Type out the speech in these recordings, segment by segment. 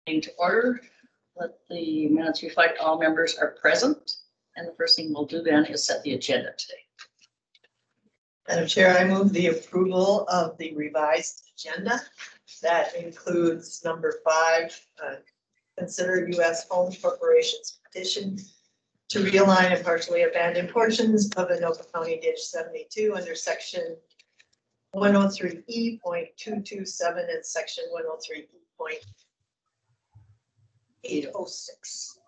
To order, let the minutes reflect all members are present. And the first thing we'll do then is set the agenda today. Madam Chair, I move the approval of the revised agenda. That includes number 5, consider U.S. Home Corporation's petition to realign and partially abandon portions of Anoka County Ditch 72 under section 103E.227 and section 103E.806.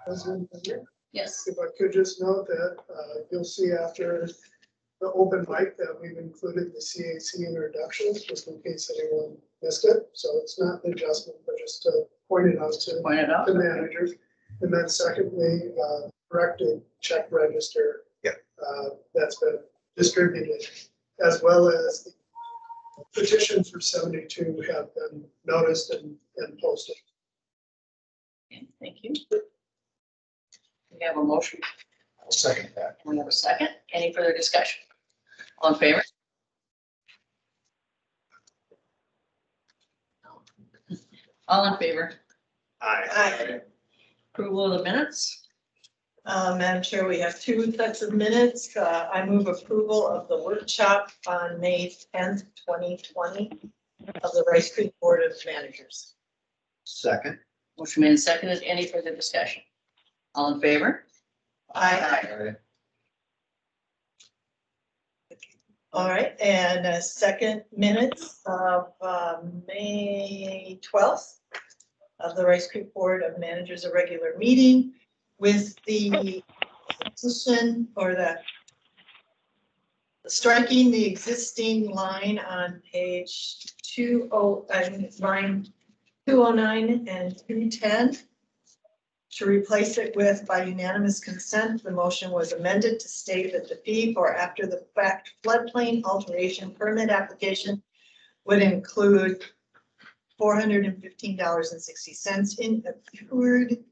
President, Yes. if I could just note that you'll see after the open mic that we've included the CAC introductions, just in case anyone missed it. So it's not an adjustment, but just to point it out to the managers. And then secondly, corrected check register. That's been distributed, as well as the petition for 72 have been noticed and posted. Okay, thank you. We have a motion. I'll second that. We have a second. Any further discussion? All in favor? All in favor? Aye. Approval of the minutes? Madam Chair, we have 2 sets of minutes. I move approval of the workshop on May 10th, 2020 of the Rice Creek Board of Managers. Second. Motion made and seconded. Any further discussion? All in favor? Aye. All right, and second minutes of May 12th of the Rice Creek Board of Managers, a regular meeting with the position or the striking the existing line on page 209 and 210 to replace it with, by unanimous consent, the motion was amended to state that the fee for after the fact floodplain alteration permit application would include $415.60 in accrued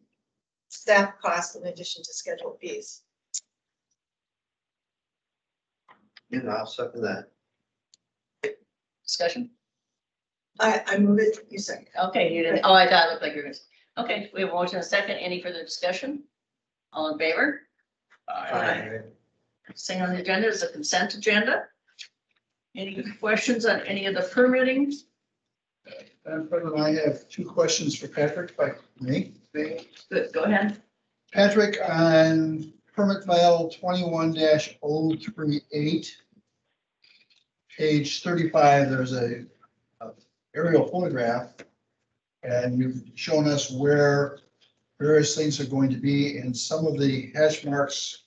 staff costs in addition to scheduled fees. And I'll second that. Discussion? I move it, you second. Okay, you didn't. Oh, I thought it looked like you're going to. Okay, we have a motion and a second. Any further discussion? All in favor? Aye. Next thing on the agenda is the consent agenda. Any questions on any of the permitting? Madam President, I have 2 questions for Patrick, if I may. Good, go ahead. Patrick, on permit file 21-038, page 35, there's a aerial photograph, and you've shown us where various things are going to be, and some of the hash marks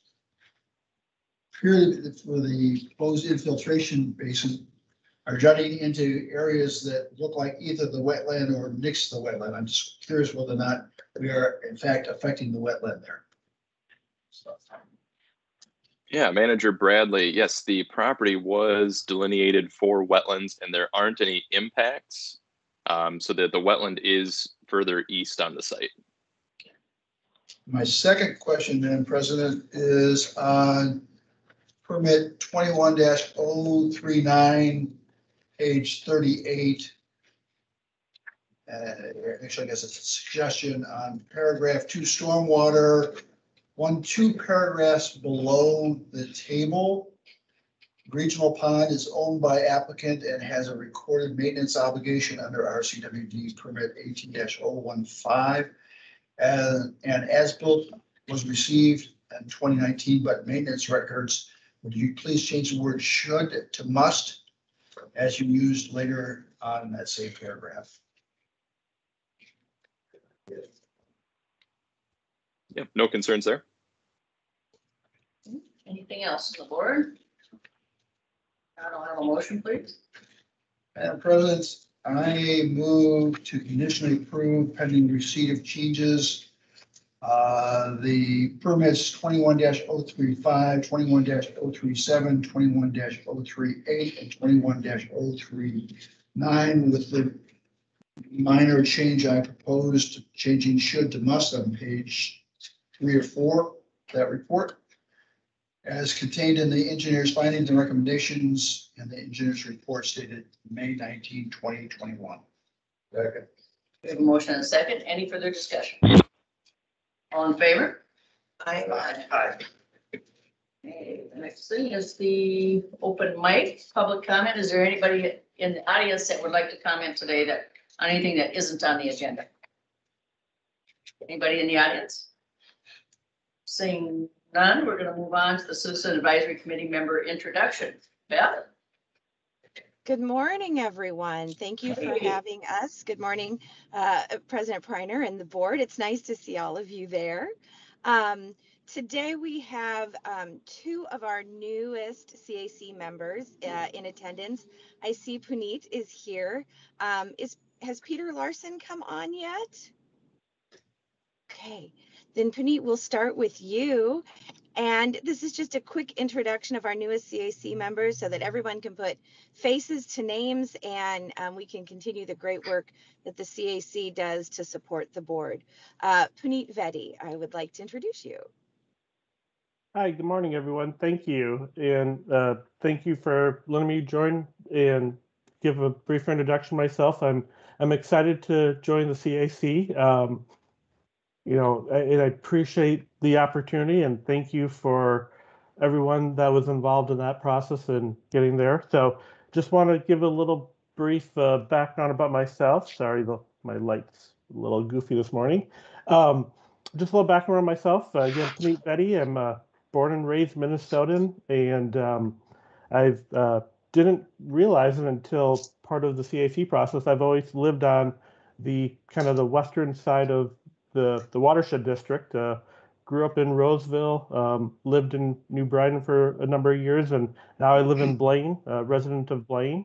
purely for the closed infiltration basin are jutting into areas that look like either the wetland or next to the wetland. I'm just curious whether or not we are in fact affecting the wetland there. Yeah, Manager Bradley, yes, the property was delineated for wetlands and there aren't any impacts. So that the wetland is further east on the site. My second question, Madam President, is on permit 21-039, page 38. Actually, I guess it's a suggestion on paragraph 2 stormwater, 2 paragraphs below the table. Regional pond is owned by applicant and has a recorded maintenance obligation under RCWD permit 18-015. And as-built was received in 2019, but maintenance records, would you please change the word should to must, as you used later on in that same paragraph? Yeah, no concerns there. Anything else on the board? I don't have a motion, please. Madam President, I move to conditionally approve pending receipt of changes. The permits 21-035, 21-037, 21-038, and 21-039 with the minor change I proposed, changing should to must on page 3 or 4 of that report, as contained in the engineer's findings and recommendations and the engineer's report stated May 19, 2021. Second. We have a motion and a second. Any further discussion? All in favor? Aye. Aye. Okay, the next thing is the open mic, public comment. Is there anybody in the audience that would like to comment today that, on anything that isn't on the agenda? Anybody in the audience? Seeing none, we're gonna move on to the Citizen Advisory Committee member introduction. Beth? Good morning, everyone. Thank you for having us. Good morning, President Preiner and the board. It's nice to see all of you there. Today we have two of our newest CAC members in attendance. I see Puneet is here. Has Peter Larson come on yet? Okay, then Puneet, we'll start with you. And this is just a quick introduction of our newest CAC members so that everyone can put faces to names and we can continue the great work that the CAC does to support the board. Puneet Vedi, I would like to introduce you. Hi, good morning, everyone. Thank you. And thank you for letting me join and give a brief introduction myself. I'm excited to join the CAC. And I appreciate the opportunity and thank you for everyone that was involved in that process and getting there. So just want to give a little brief background about myself. Sorry, my light's a little goofy this morning. Just a little background on myself. Again, Puneet Vedi. I'm born and raised Minnesotan, and I didn't realize it until part of the CAC process. I've always lived on the kind of the western side of the Watershed district. Grew up in Roseville, lived in New Brighton for a number of years, and now I live in Blaine, resident of Blaine,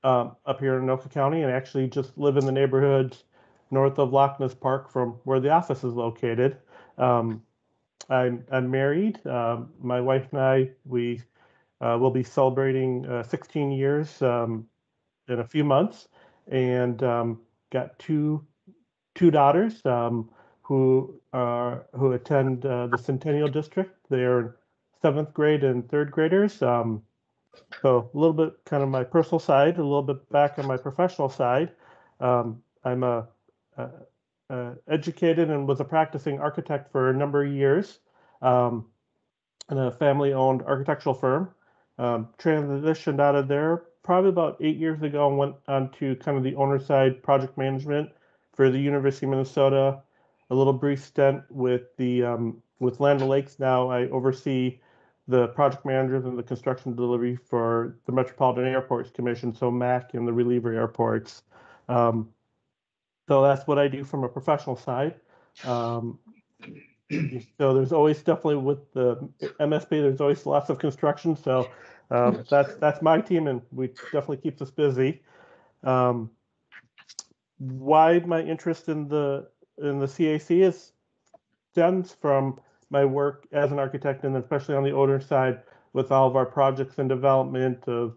up here in Anoka County, and actually just live in the neighborhoods north of Loch Ness Park from where the office is located. I'm married. My wife and I, we will be celebrating 16 years in a few months, and got two daughters who attend the Centennial District. They're 7th grade and 3rd graders. So a little bit kind of my personal side, a little bit back on my professional side. I'm a educated and was a practicing architect for a number of years in a family-owned architectural firm. Transitioned out of there probably about 8 years ago and went on to kind of the owner side project management for the University of Minnesota. A little brief stint with the with Land O'Lakes. Now I oversee the project managers and the construction delivery for the Metropolitan Airports Commission, so MAC and the reliever airports. So that's what I do from a professional side. So there's always definitely with the MSP, there's always lots of construction. So that's my team, and we definitely keeps us busy. Why my interest in the CAC is stems from my work as an architect, and especially on the owner side with all of our projects and development of,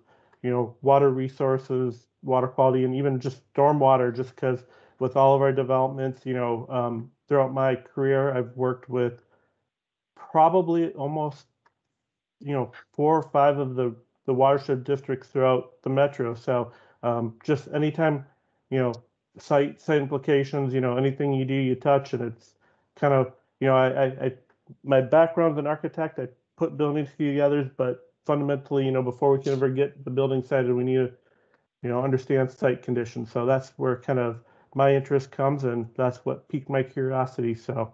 water resources, water quality, and even just stormwater, just because with all of our developments, throughout my career, I've worked with probably almost, 4 or 5 of the watershed districts throughout the metro. So just anytime, site implications, anything you do, you touch, and it's kind of, I my background as an architect, I put buildings together, but fundamentally, before we can ever get the building sited, we need to, understand site conditions. So that's where kind of my interest comes, and that's what piqued my curiosity. So,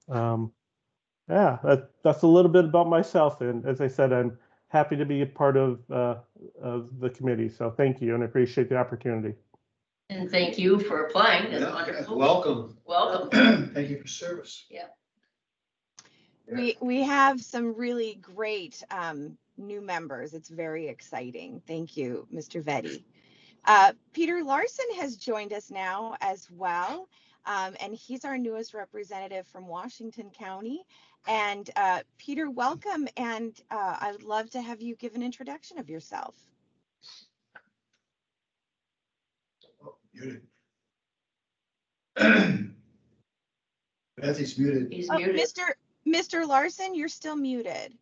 yeah, that's a little bit about myself. And as I said, I'm happy to be a part of the committee. So thank you, and I appreciate the opportunity. And thank you for applying. That's wonderful. Welcome. Welcome. Thank you for service. Yeah. We have some really great new members. It's very exciting. Thank you, Mr. Vedi. Peter Larson has joined us now as well, and he's our newest representative from Washington County. And Peter, welcome, and I would love to have you give an introduction of yourself. Oh, muted. Bethy's muted. He's Oh, muted. Mr. Larson, you're still muted.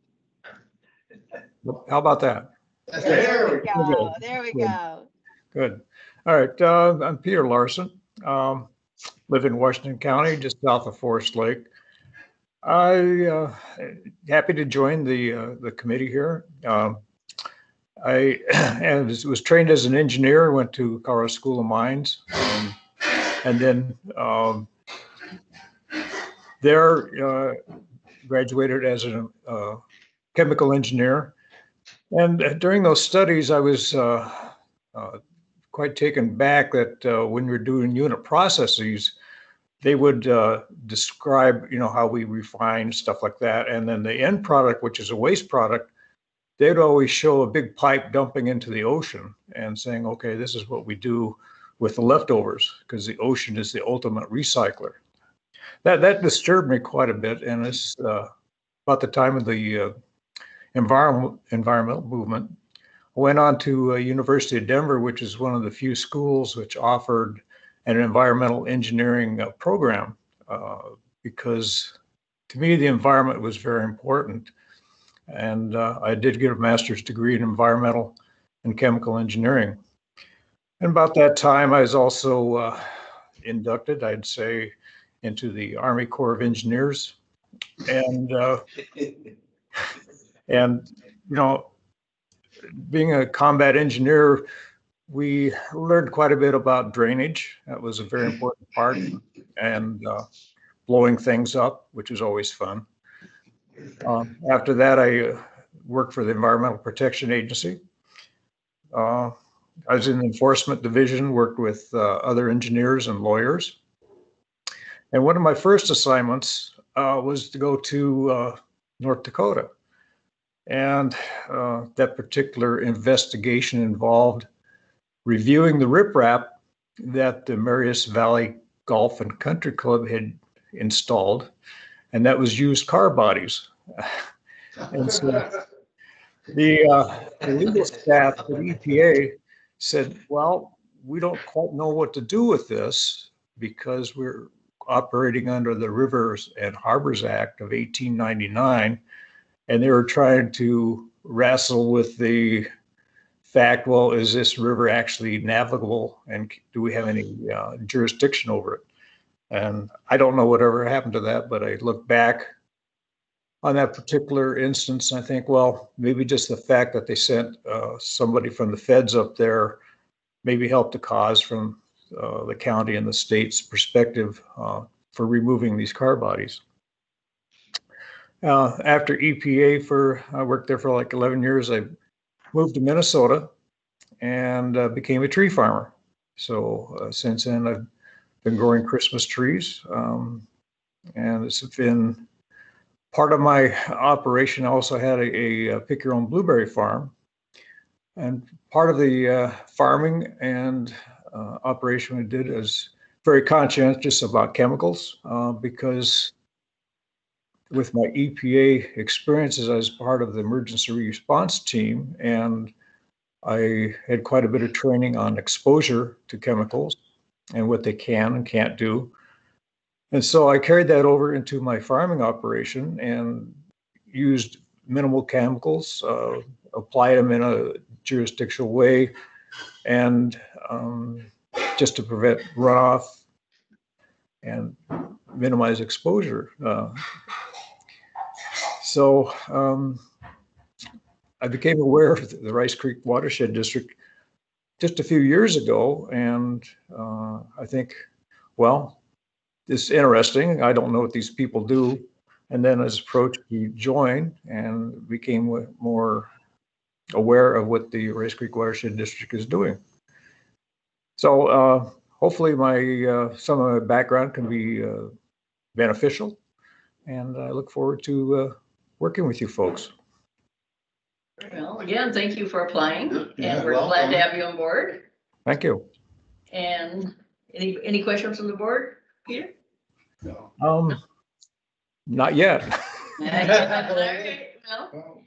How about that? There we go. Good. There we go. Good. All right. I'm Peter Larson. live in Washington County, just south of Forest Lake. I happy to join the committee here. I and was trained as an engineer, went to Colorado School of Mines, and then there graduated as a chemical engineer. And during those studies, I was quite taken back that when we're doing unit processes, they would describe, how we refine stuff like that. And then the end product, which is a waste product, they'd always show a big pipe dumping into the ocean and saying, okay, this is what we do with the leftovers, because the ocean is the ultimate recycler. That disturbed me quite a bit. And it's about the time of the environmental movement. I went on to University of Denver, which is one of the few schools which offered an environmental engineering program, because to me, the environment was very important. And I did get a master's degree in environmental and chemical engineering. And about that time, I was also inducted, I'd say, into the Army Corps of Engineers. And, being a combat engineer, we learned quite a bit about drainage. That was a very important part, and blowing things up, which is always fun. After that, I worked for the Environmental Protection Agency. I was in the enforcement division, worked with other engineers and lawyers. And one of my first assignments was to go to North Dakota. And that particular investigation involved reviewing the riprap that the Marias Valley Golf and Country Club had installed, and that was used car bodies. And so the legal staff at EPA said, well, we don't quite know what to do with this because we're operating under the Rivers and Harbors Act of 1899. And they were trying to wrestle with the fact, well, is this river actually navigable, and do we have any jurisdiction over it? And I don't know whatever happened to that, but I look back on that particular instance, and I think, well, maybe just the fact that they sent somebody from the feds up there maybe helped the cause from the county and the state's perspective for removing these car bodies. After EPA, I worked there for like 11 years. I moved to Minnesota and became a tree farmer. So since then, I've been growing Christmas trees, and it's been part of my operation. I also had a pick your own blueberry farm, and part of the farming and operation we did is very conscientious about chemicals, because with my EPA experiences, I was part of the emergency response team, and I had quite a bit of training on exposure to chemicals and what they can and can't do. And so I carried that over into my farming operation and used minimal chemicals, applied them in a jurisdictional way, and just to prevent runoff and minimize exposure. So I became aware of the Rice Creek Watershed District just a few years ago, and I think, well, it's interesting. I don't know what these people do. And then as approached to join and became more aware of what the Rice Creek Watershed District is doing. So hopefully some of my background can be beneficial, and I look forward to working with you folks. Well, again, thank you for applying, Yeah, and we're welcome. glad to have you on board. Thank you. And any questions from the board, Peter? Not yet. All right, well,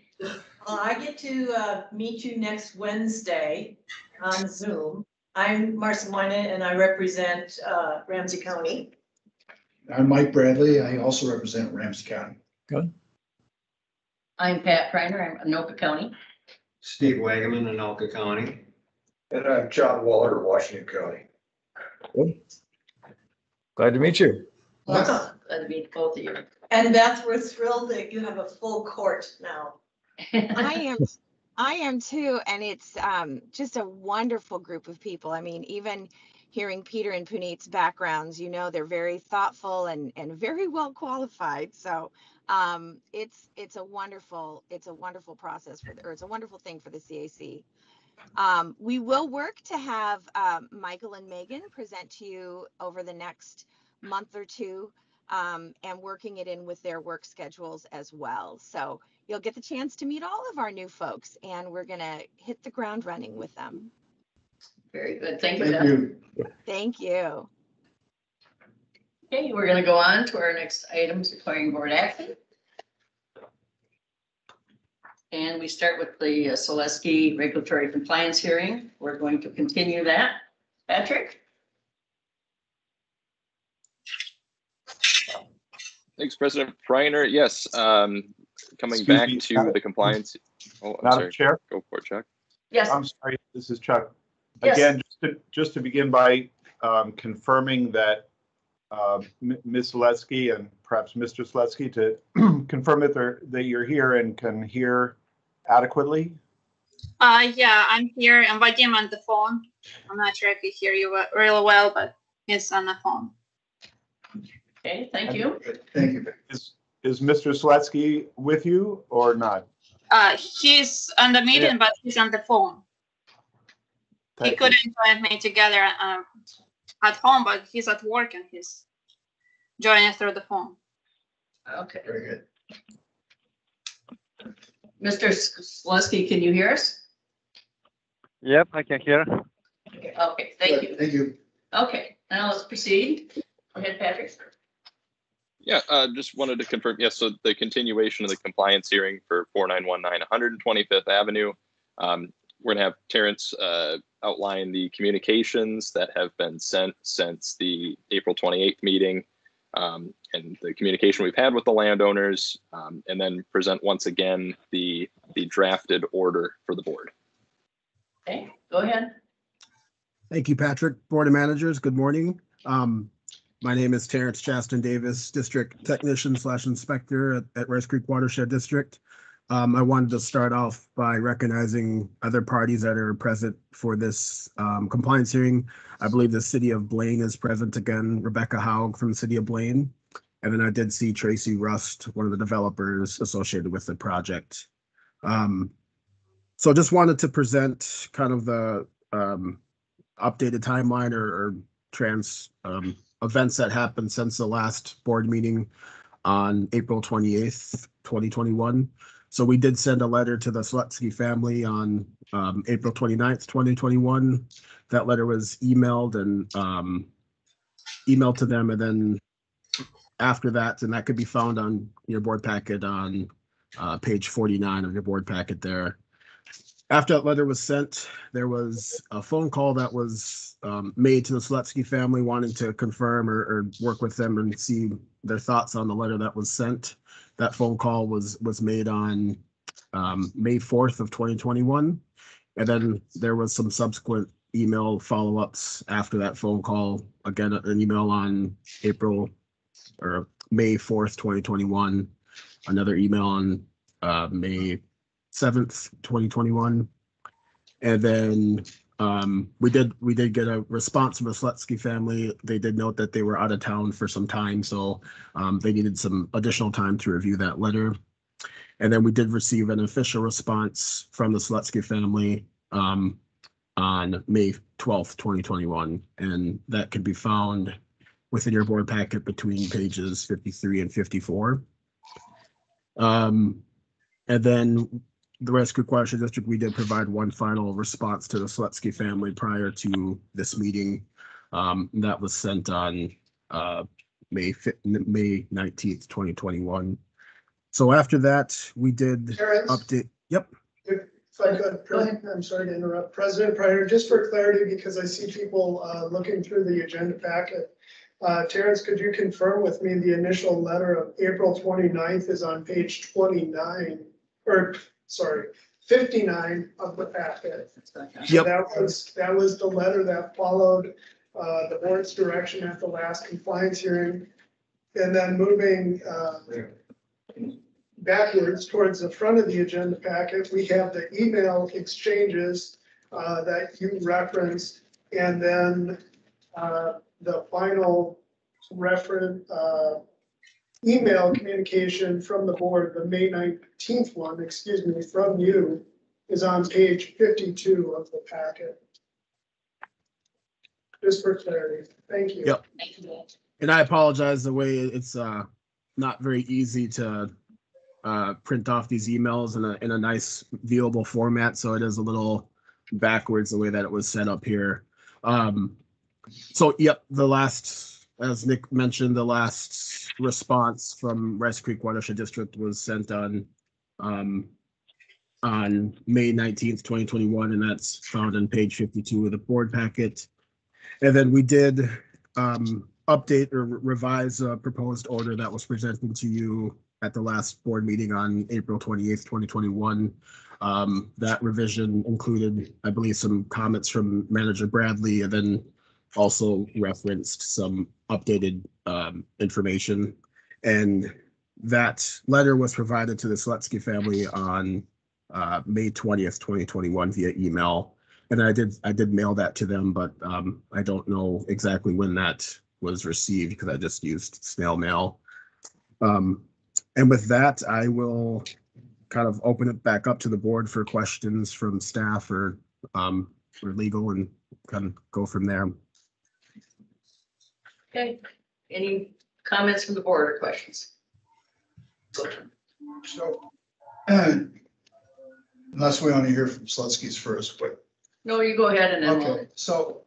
I get to meet you next Wednesday on Zoom. I'm Marcy Wynant, and I represent Ramsey County. I'm Mike Bradley. I also represent Ramsey County. Good. I'm Pat Kreiner. I'm Anoka County. Steve Wagaman, Anoka County. And I'm John Waller, Washington County. Good. Glad to meet you. Welcome. Glad to meet both of you. And Beth, we're thrilled that you have a full court now. I am too, and it's just a wonderful group of people. I mean, even hearing Peter and Puneet's backgrounds, you know, they're very thoughtful and very well qualified. So it's a wonderful process it's a wonderful thing for the CAC. We will work to have Michael and Megan present to you over the next month or two, and working it in with their work schedules as well. So you'll get the chance to meet all of our new folks, and we're going to hit the ground running with them. Very good. Thank you. Thank Beth. you. Thank you. Okay, we're going to go on to our next items requiring board action. And we start with the Selesky regulatory compliance hearing. We're going to continue that. Patrick? Thanks, President Preiner. Yes, coming Excuse back me, to the compliance. Oh, I'm Madam sorry. Chair, Go for it, Chuck. Yes. I'm sorry, this is Chuck. Yes. Again, just to begin by confirming that Ms. Selesky and perhaps Mr. Selesky to confirm that you're here and can hear adequately. Yeah, I'm here. I'm Vadim on the phone. I'm not sure if he hear you really well, but he's on the phone. Okay, thank you. Thank you. Is Mr. Selesky with you or not? He's on the meeting, but he's on the phone. He Thank you. couldn't join me together at home, but he's at work and he's joining through the phone. Okay. Very good. Mr. Selesky, can you hear us? Yep, I can hear. Okay, thank you. Thank you. Okay, now let's proceed. Go ahead, Patrick. Yeah, just wanted to confirm. Yes, so the continuation of the compliance hearing for 4919 125th Avenue. We're gonna have Terrence outline the communications that have been sent since the April 28th meeting, and the communication we've had with the landowners, and then present once again the drafted order for the board. Okay, go ahead. Thank you, Patrick. Board of Managers, good morning. My name is Terrence Chaston Davis, District Technician / Inspector at Rice Creek Watershed District. I wanted to start off by recognizing other parties that are present for this compliance hearing. I believe the City of Blaine is present again, Rebecca Haug from the City of Blaine. And then I did see Tracy Rust, one of the developers associated with the project. So just wanted to present kind of the updated timeline or events that happened since the last board meeting on April 28th, 2021. So we did send a letter to the Selesky family on April 29th, 2021. That letter was emailed to them, and then after that, and that could be found on your board packet on page 49 of your board packet there. After that letter was sent, there was a phone call that was made to the Selesky family wanting to confirm or work with them and see their thoughts on the letter that was sent. That phone call was made on May 4th of 2021. And then there was some subsequent email follow-ups after that phone call. Again, an email on May 4th, 2021. Another email on May 7th, 2021. And then we did get a response from the Selesky family. They did note that they were out of town for some time, so they needed some additional time to review that letter. And then we did receive an official response from the Selesky family on May 12th, 2021, and that can be found within your board packet between pages 53 and 54. And then the Rice Creek Watershed District, we did provide one final response to the Selesky family prior to this meeting. That was sent on May 19th, 2021. So after that, we did Terrence? update. Yep. If I could, I'm sorry to interrupt. President Preiner, just for clarity, because I see people looking through the agenda packet. Terrence, could you confirm with me the initial letter of April 29th is on page 29, or sorry, 59 of the packet? Yep. That was the letter that followed the board's direction at the last compliance hearing. And then moving backwards towards the front of the agenda packet, we have the email exchanges that you referenced, and then the final reference email communication from the board, the May 19th one, excuse me, from you, is on page 52 of the packet. Just for clarity. Thank you. Yep. Thank you. And I apologize, the way it's not very easy to print off these emails in a nice viewable format, so it is a little backwards the way that it was set up here. So yep, the last, as Nick mentioned, the last response from Rice Creek Watershed District was sent on May 19th, 2021, and that's found on page 52 of the board packet. And then we did update or revise a proposed order that was presented to you at the last board meeting on April 28th, 2021. That revision included, I believe, some comments from Manager Bradley, and then also referenced some updated information. And that letter was provided to the Slutsky family on May 20th, 2021 via email. And I did mail that to them, but I don't know exactly when that was received because I just used snail mail. And with that, I will kind of open it back up to the board for questions from staff or legal, and kind of go from there. Okay, any comments from the board or questions? So, unless we want to hear from Slutsky's first, but. No, you go ahead and then Okay, so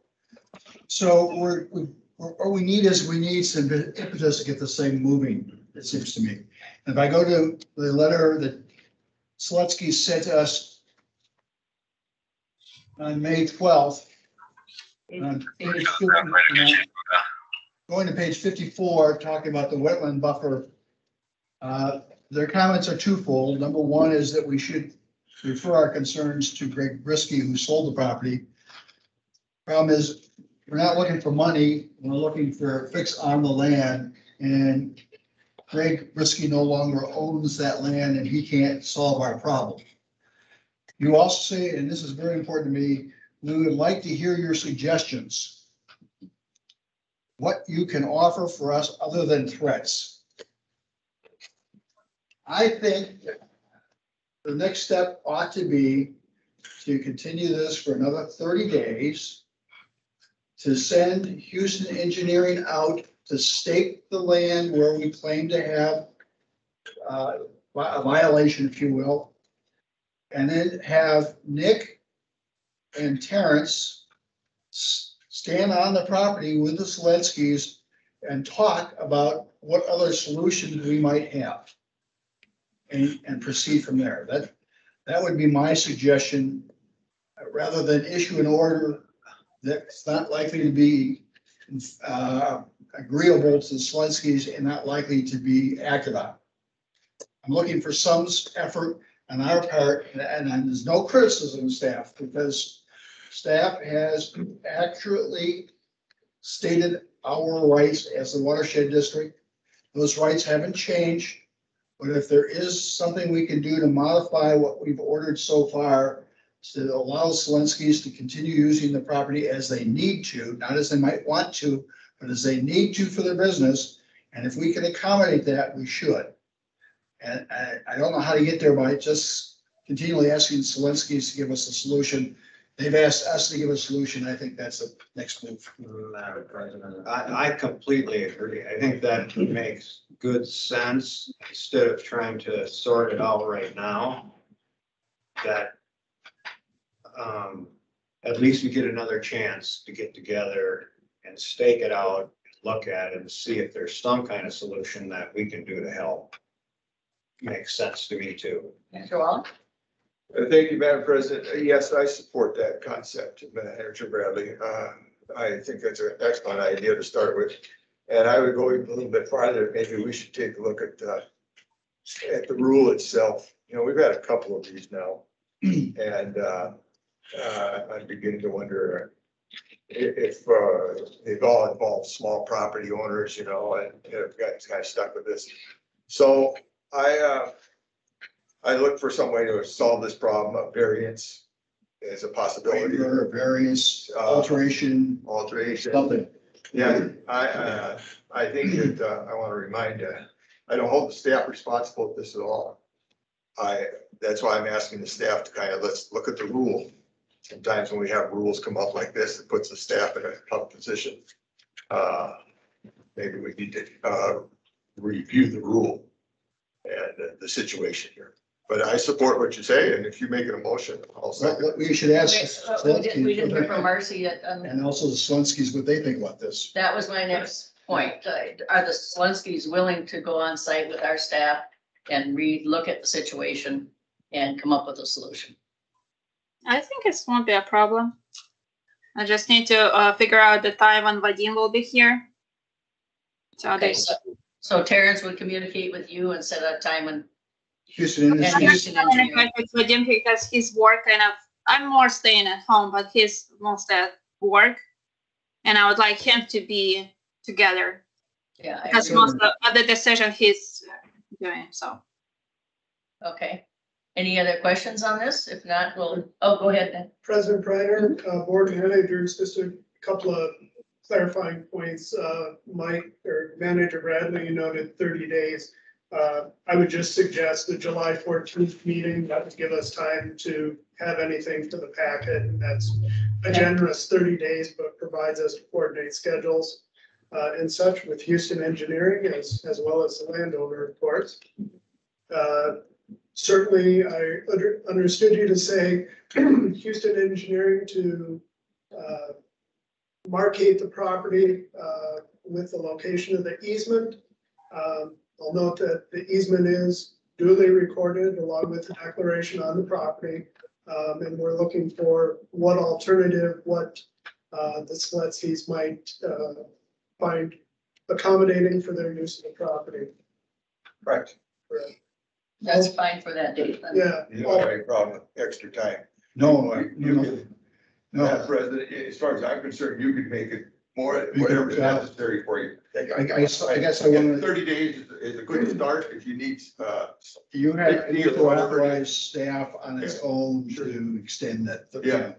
what we need is some impetus to get this thing moving, it seems to me. If I go to the letter that Slutsky sent us on May 12th, on page 50, going to page 54, talking about the wetland buffer, their comments are twofold. Number one is that we should refer our concerns to Greg Brisky, who sold the property. Problem is, we're not looking for money, we're looking for a fix on the land, and Greg Brisky no longer owns that land and he can't solve our problem. You also say, and this is very important to me, we would like to hear your suggestions. What you can offer for us other than threats. I think the next step ought to be to continue this for another 30 days, to send Houston Engineering out to stake the land where we claim to have a violation, if you will, and then have Nick and Terrence stand on the property with the Selensky's and talk about what other solutions we might have. And proceed from there. That would be my suggestion, rather than issue an order that's not likely to be agreeable to the Selensky's and not likely to be acted on. I'm looking for some effort on our part, and there's no criticism of staff, because staff has accurately stated our rights as the watershed district. Those rights haven't changed. But if there is something we can do to modify what we've ordered so far to allow Selensky's to continue using the property as they need to, not as they might want to, but as they need to for their business, and if we can accommodate that, we should. And I don't know how to get there by just continually asking Selensky's to give us a solution. They've asked us to give a solution. I think that's the next move. Madam President, I completely agree. I think that makes good sense, instead of trying to sort it out right now. That at least we get another chance to get together and stake it out, look at it, and see if there's some kind of solution that we can do to help. Makes sense to me too. Mr. Wall? Thank you, Madam President. Yes, I support that concept, Manager Bradley. I think that's an excellent idea to start with. And I would go even a little bit farther. Maybe we should take a look at the rule itself. You know, we've had a couple of these now. And I'm beginning to wonder if they've all involved small property owners, you know, and have got kind of stuck with this. So I look for some way to solve this problem of variance as a possibility. Waiver, variance, alteration, something. Yeah, I think that I want to remind, I don't hold the staff responsible for this at all. That's why I'm asking the staff to kind of, let's look at the rule. Sometimes when we have rules come up like this, it puts the staff in a tough position. Maybe we need to review the rule and the situation here. But I support what you say, and if you make an emotion, I'll second. Well, we should ask. We didn't hear from Marcy yet. And also the Slenskys, what they think about this. That was my next point. Are the Slenskys willing to go on site with our staff and look at the situation and come up with a solution? I think it won't be a problem. I just need to figure out the time when Vadim will be here. So Okay, so Terrence would communicate with you and set a time when. Houston Industries. Houston Engineering. Vadim because his work kind of, I'm more staying at home, but he's most at work. And I would like him to be together. Yeah. Because most of the decision he's doing, so. Okay. Any other questions on this? If not, we'll, go ahead then. President Preiner, board managers, just a couple of clarifying points. Mike or Manager Bradley, you noted 30 days. I would just suggest the July 14th meeting, that would give us time to have anything to the packet. And that's a generous 30 days, but provides us to coordinate schedules and such with Houston Engineering as well as the landowner, of course. Certainly, I understood you to say Houston Engineering to markate the property with the location of the easement. I'll note that the easement is duly recorded along with the declaration on the property. And we're looking for what the Sletskys might find accommodating for their use of the property. Right. Correct. That's fine for that date. Then. Yeah. You don't have any problem with extra time. No. Madam President, as far as I'm concerned, you could make it more, whatever is necessary for you. I guess I want to. 30 days is a good start if you need. You need to authorize staff on its own to extend that. Yeah.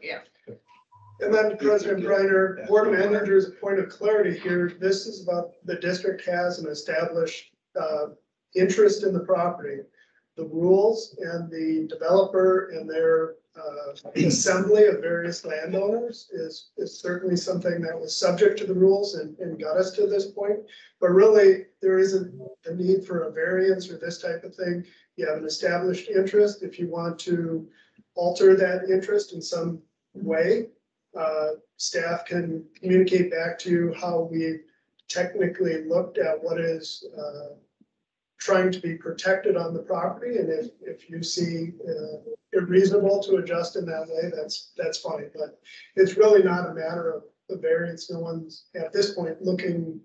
And then President Breiner, board managers, a point of clarity here, this is about the district has an established interest in the property. The rules and the developer and their assembly of various landowners is certainly something that was subject to the rules and got us to this point. But really, there isn't a need for a variance or this type of thing. You have an established interest. If you want to alter that interest in some way, staff can communicate back to you how we technically looked at what is trying to be protected on the property, and if you see it reasonable to adjust in that way, that's fine. But it's really not a matter of the variance. No one's at this point looking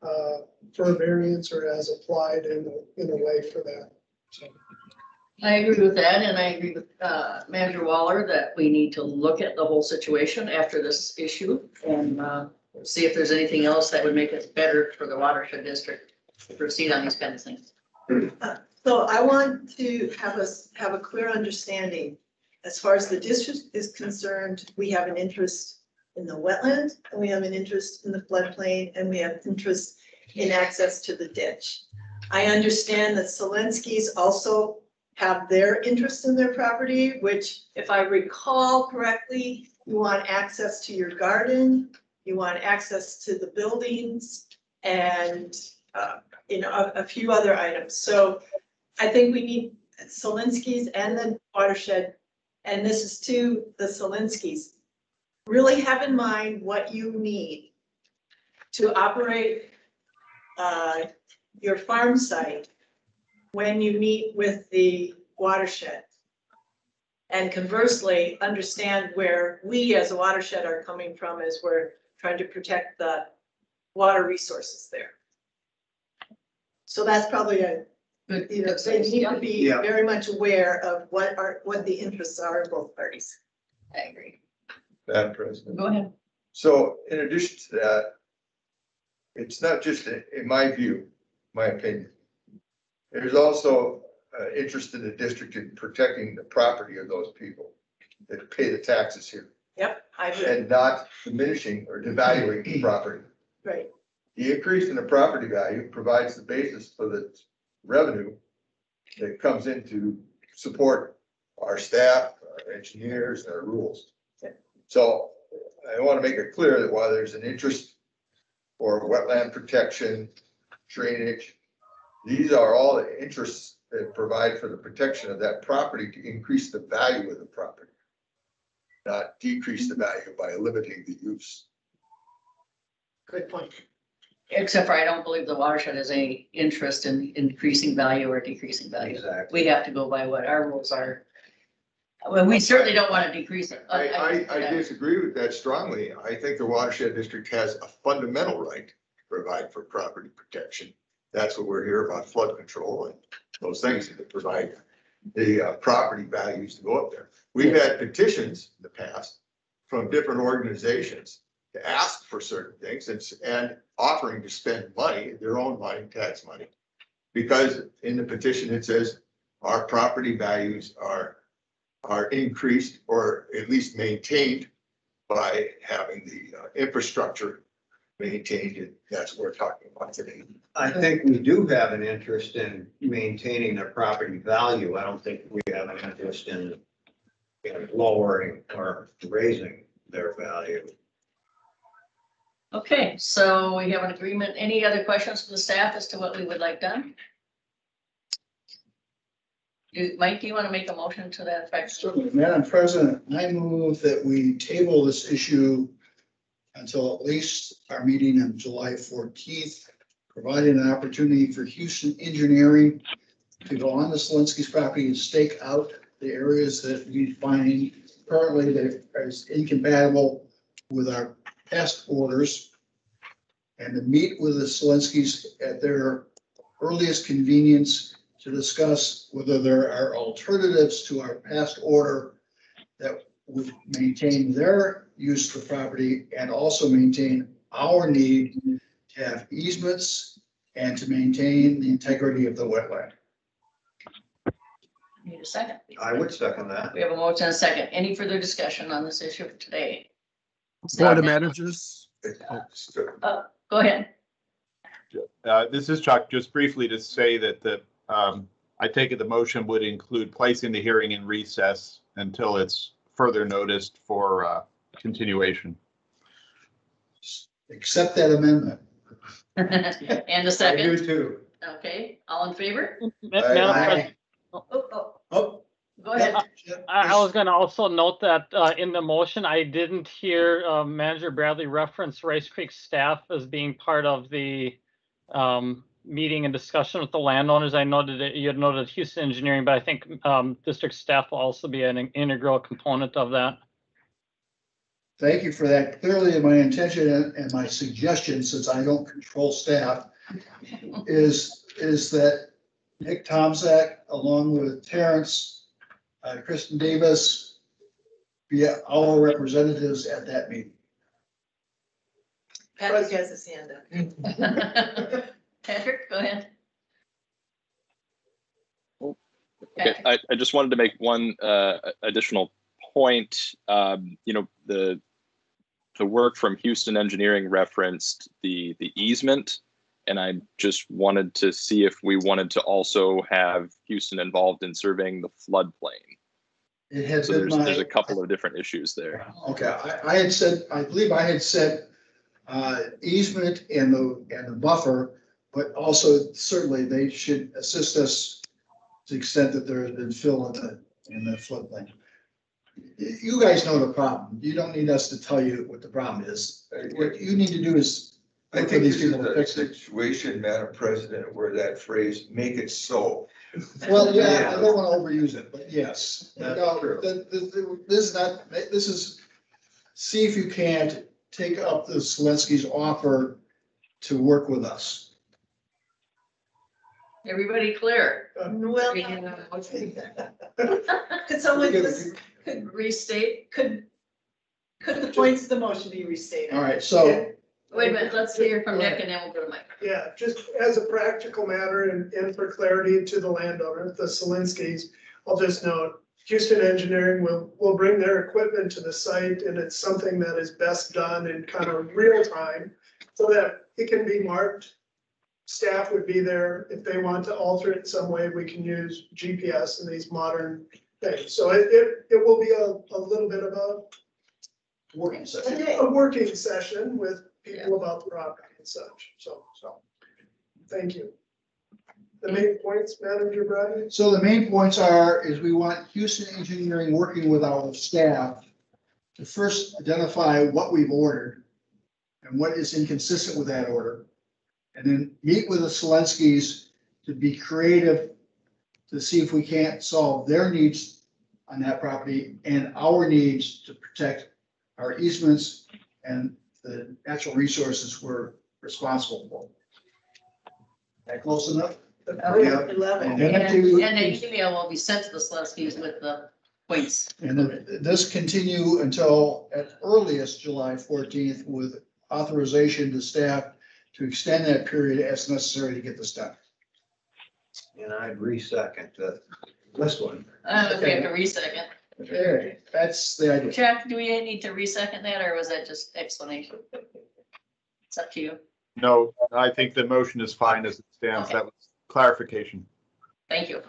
for a variance or as applied in a way for that. So. I agree with that, and I agree with Manager Waller that we need to look at the whole situation after this issue and see if there's anything else that would make it better for the Watershed District to proceed on these kinds of things. So I want to have us have a clear understanding. As far as the district is concerned, we have an interest in the wetland, and we have an interest in the floodplain, and we have interest in access to the ditch. I understand that Slenskys also have their interest in their property, which, if I recall correctly, you want access to your garden, you want access to the buildings, and a few other items. So I think we need Slenskys and the Watershed, and this is to the Slenskys, really have in mind what you need to operate your farm site when you meet with the Watershed. And conversely, understand where we as a watershed are coming from as we're trying to protect the water resources there. So that's probably they need to be very much aware of what the interests are of both parties. I agree. Madam President. Go ahead. So in addition to that, it's not just, in my view, my opinion, there's also interest in the district in protecting the property of those people that pay the taxes here Yep, I agree. and not diminishing or devaluing the property. Right. The increase in the property value provides the basis for the revenue that comes in to support our staff, our engineers, our rules. So I want to make it clear that while there's an interest for wetland protection, drainage, these are all the interests that provide for the protection of that property to increase the value of the property, not decrease the value by limiting the use. Good point. Except for I don't believe the watershed has any interest in increasing value or decreasing value. Exactly. We have to go by what our rules are. Well, we certainly don't want to decrease it. I disagree with that strongly. I think the watershed district has a fundamental right to provide for property protection. That's what we're here about, flood control and those things that provide the property values to go up there. We've had petitions in the past from different organizations to ask for certain things and offering to spend money, their own money, tax money. Because in the petition, it says our property values are increased or at least maintained by having the infrastructure maintained. And that's what we're talking about today. I think we do have an interest in maintaining their property value. I don't think we have an interest in lowering or raising their value. Okay, so we have an agreement. Any other questions from the staff as to what we would like done? Mike, do you want to make a motion to that effect? Certainly, Madam President, I move that we table this issue until at least our meeting on July 14th, providing an opportunity for Houston Engineering to go on the Selinsky's property and stake out the areas that we find currently that is incompatible with our past orders, and to meet with the Selinsky's at their earliest convenience to discuss whether there are alternatives to our past order that would maintain their use of the property and also maintain our need to have easements and to maintain the integrity of the wetland. Need a second? I would second that. We have a motion and a second. Any further discussion on this issue today? Board of Managers. Go ahead. This is Chuck. Just briefly to say that I take it the motion would include placing the hearing in recess until it's further noticed for continuation. Accept that amendment. And a I second. do too. Okay, all in favor? Madam President, Oh, Go ahead. I was going to also note that in the motion, I didn't hear Manager Bradley reference Rice Creek staff as being part of the meeting and discussion with the landowners. I noted that you had noted Houston Engineering, but I think district staff will also be an integral component of that. thank you for that. Clearly, my intention and my suggestion, since I don't control staff, is that Nick Tomzak, along with Terrence, Kristen Davis, be our representatives at that meeting. Patrick has his hand up. Patrick, go ahead. Okay, I just wanted to make one additional point. The work from Houston Engineering referenced the easement, and I just wanted to see if we wanted to also have Houston involved in surveying the floodplain. It has So been there's a couple of different issues there. Okay, I believe I had said easement and the buffer, but also certainly they should assist us to the extent that there has been fill in the floodplain. You guys know the problem. You don't need us to tell you what the problem is. What you need to do is. I think this is a situation, Madam President, where that phrase, make it so. Well, yeah, I don't want to overuse it, but yes. That's No, true. this is, see if you can't take up the Selinsky's offer to work with us. Everybody clear? Well, could someone Could restate, could Could the points of the motion be restated? All right, so Wait a minute, let's hear from Nick and then we'll go to Mike. Yeah, just as a practical matter and for clarity to the landowner, the Selinskis, I'll just note, Houston Engineering will bring their equipment to the site, and it's something that is best done in kind of real time so that it can be marked. Staff would be there. If they want to alter it in some way, we can use GPS and these modern things. So it will be a little bit of working session. a working session with people about the property and such. So thank you. The main points, Manager Bradley? So the main points is we want Houston Engineering working with our staff to first identify what we've ordered and what is inconsistent with that order. And then meet with the Selinskis to be creative to see if we can't solve their needs on that property and our needs to protect our easements and the natural resources we're responsible for. That close enough? Yeah. 11. And And the email will be sent to the Selinskis with the points. And then this continue until at earliest July 14th with authorization to staff to extend that period as necessary to get this done. And I'd re-second this one. I don't know if we have to re-second. Okay, that's the idea. Chuck, do we need to re-second that or was that just explanation? It's up to you. No, I think the motion is fine as it stands. Okay. That was clarification. Thank you.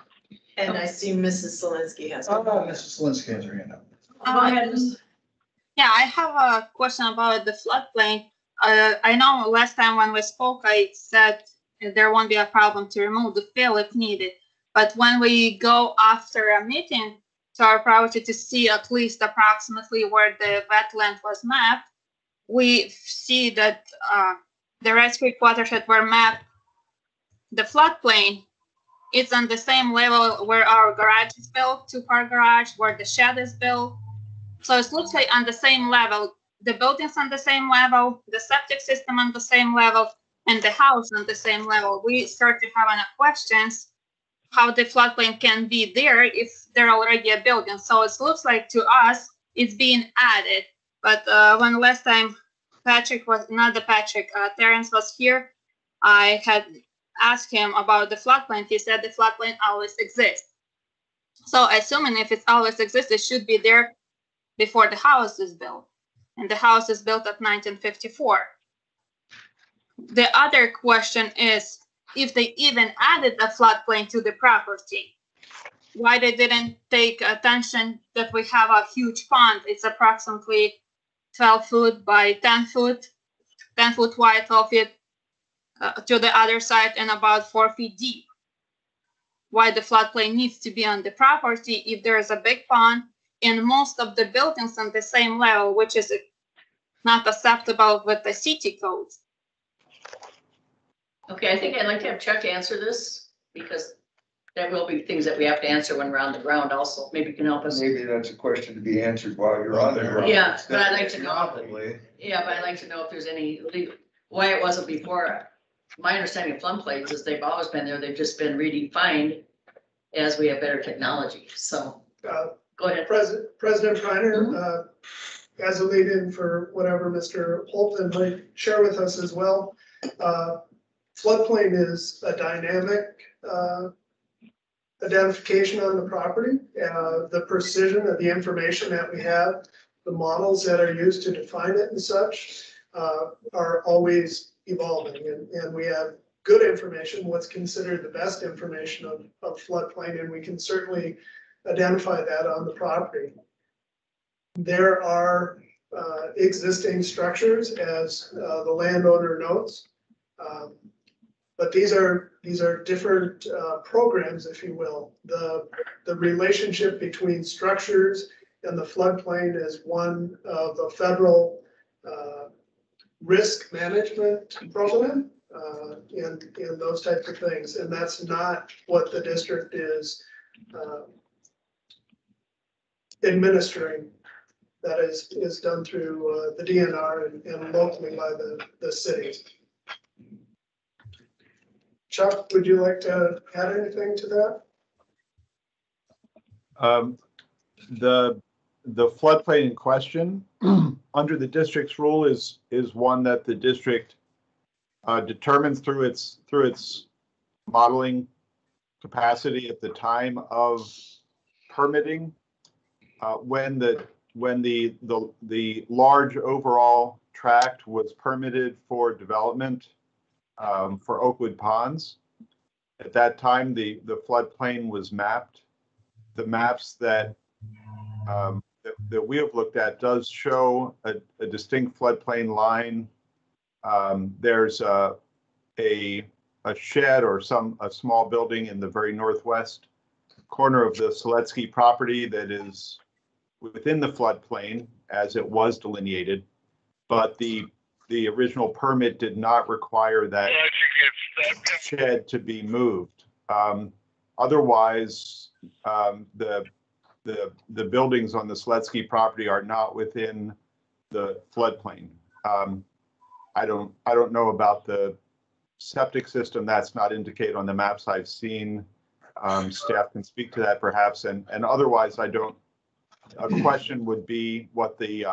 And I see Mrs. Selinsky has. Mrs. Selinsky has her hand up. Go ahead. Yeah, I have a question about the floodplain. I know last time when we spoke, I said there won't be a problem to remove the fill if needed. But when we go after a meeting to our property to see at least approximately where the wetland was mapped, we see that the Red Creek watershed were mapped. The floodplain is on the same level where our garage is built, two-car garage, where the shed is built. So it looks like on the same level, the building's on the same level, the septic system on the same level, and the house on the same level. We start to have questions how the floodplain can be there if they're already a building. So it looks like to us it's being added. But when last time Patrick was, not the Patrick, Terrence was here, I had asked him about the floodplain. He said the floodplain always exists. So assuming if it's always exists, it should be there before the house is built. And the house is built at 1954. The other question is if they even added a floodplain to the property, why they didn't take attention that we have a huge pond. It's approximately 12 foot by 10 foot, 10 foot wide, 12 feet to the other side, and about 4 feet deep. Why the floodplain needs to be on the property if there is a big pond and most of the buildings on the same level, which is not acceptable with the city codes. Okay, I think I'd like to have Chuck answer this because there will be things that we have to answer when we're on the ground also. Maybe you can help us. Maybe that's a question to be answered while you're on the ground. Yeah, but I'd like to know. Probably. Yeah, but I'd like to know if there's any legal, why it wasn't before. My understanding of floodplains is they've always been there. They've just been redefined as we have better technology. So go ahead. President Reiner, as a lead-in for whatever Mr. Holton might share with us as well. Floodplain is a dynamic identification on the property. The precision of the information that we have, the models that are used to define it and such are always evolving, and we have good information, what's considered the best information of floodplain, and we can certainly identify that on the property. There are existing structures, as the landowner notes, but these are different programs, if you will. The relationship between structures and the floodplain is one of the federal risk management program and those types of things, and that's not what the district is administering. That is done through the DNR and locally by the cities. Chuck, would you like to add anything to that? The floodplain in question under the district's rule is one that the district determines through its modeling capacity at the time of permitting. When the large overall tract was permitted for development for Oakwood Ponds, at that time the floodplain was mapped. The maps that we have looked at does show a distinct floodplain line. There's a shed or a small building in the very northwest corner of the Seletsky property that is within the floodplain as it was delineated, but the original permit did not require that shed to be moved. Otherwise, the buildings on the Seletsky property are not within the floodplain. I don't know about the septic system. That's not indicated on the maps I've seen. Staff can speak to that perhaps, and otherwise I don't. A question would be what the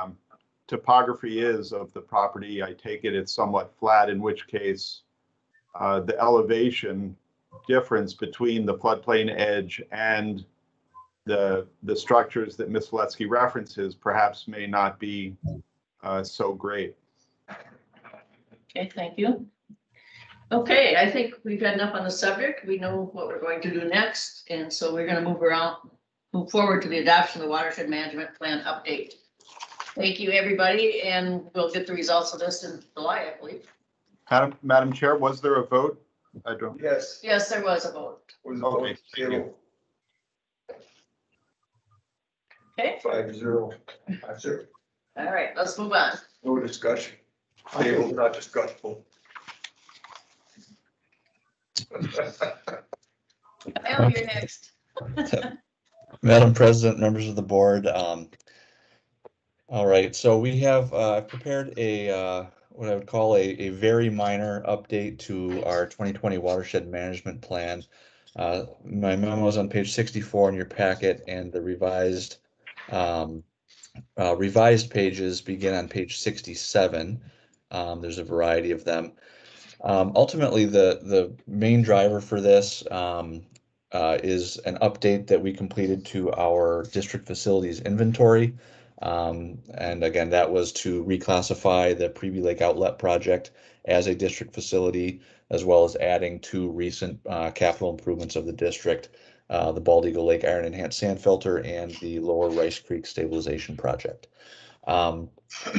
topography is of the property. I take it's somewhat flat, in which case the elevation difference between the floodplain edge and the structures that Ms. Seletsky references perhaps may not be so great. Okay, thank you. Okay, I think we've had enough on the subject. We know what we're going to do next, and so we're going to move forward to the adoption of the Watershed Management Plan update. Thank you, everybody, and we'll get the results of this in July, I believe. Madam Chair, was there a vote? I don't. Yes. Yes, there was a vote. Okay, thank you. Okay. 5-0. 5-0. All right, let's move on. No discussion. Table, not discussable. Al, you're next. Madam President, members of the board. All right, so we have prepared a what I would call a very minor update to our 2020 Watershed Management Plan. My memo is on page 64 in your packet, and the revised pages begin on page 67. There's a variety of them. Ultimately, the main driver for this is an update that we completed to our district facilities inventory. And again, that was to reclassify the Preview Lake Outlet project as a district facility, as well as adding 2 recent capital improvements of the district, the Bald Eagle Lake Iron Enhanced Sand Filter and the Lower Rice Creek Stabilization Project.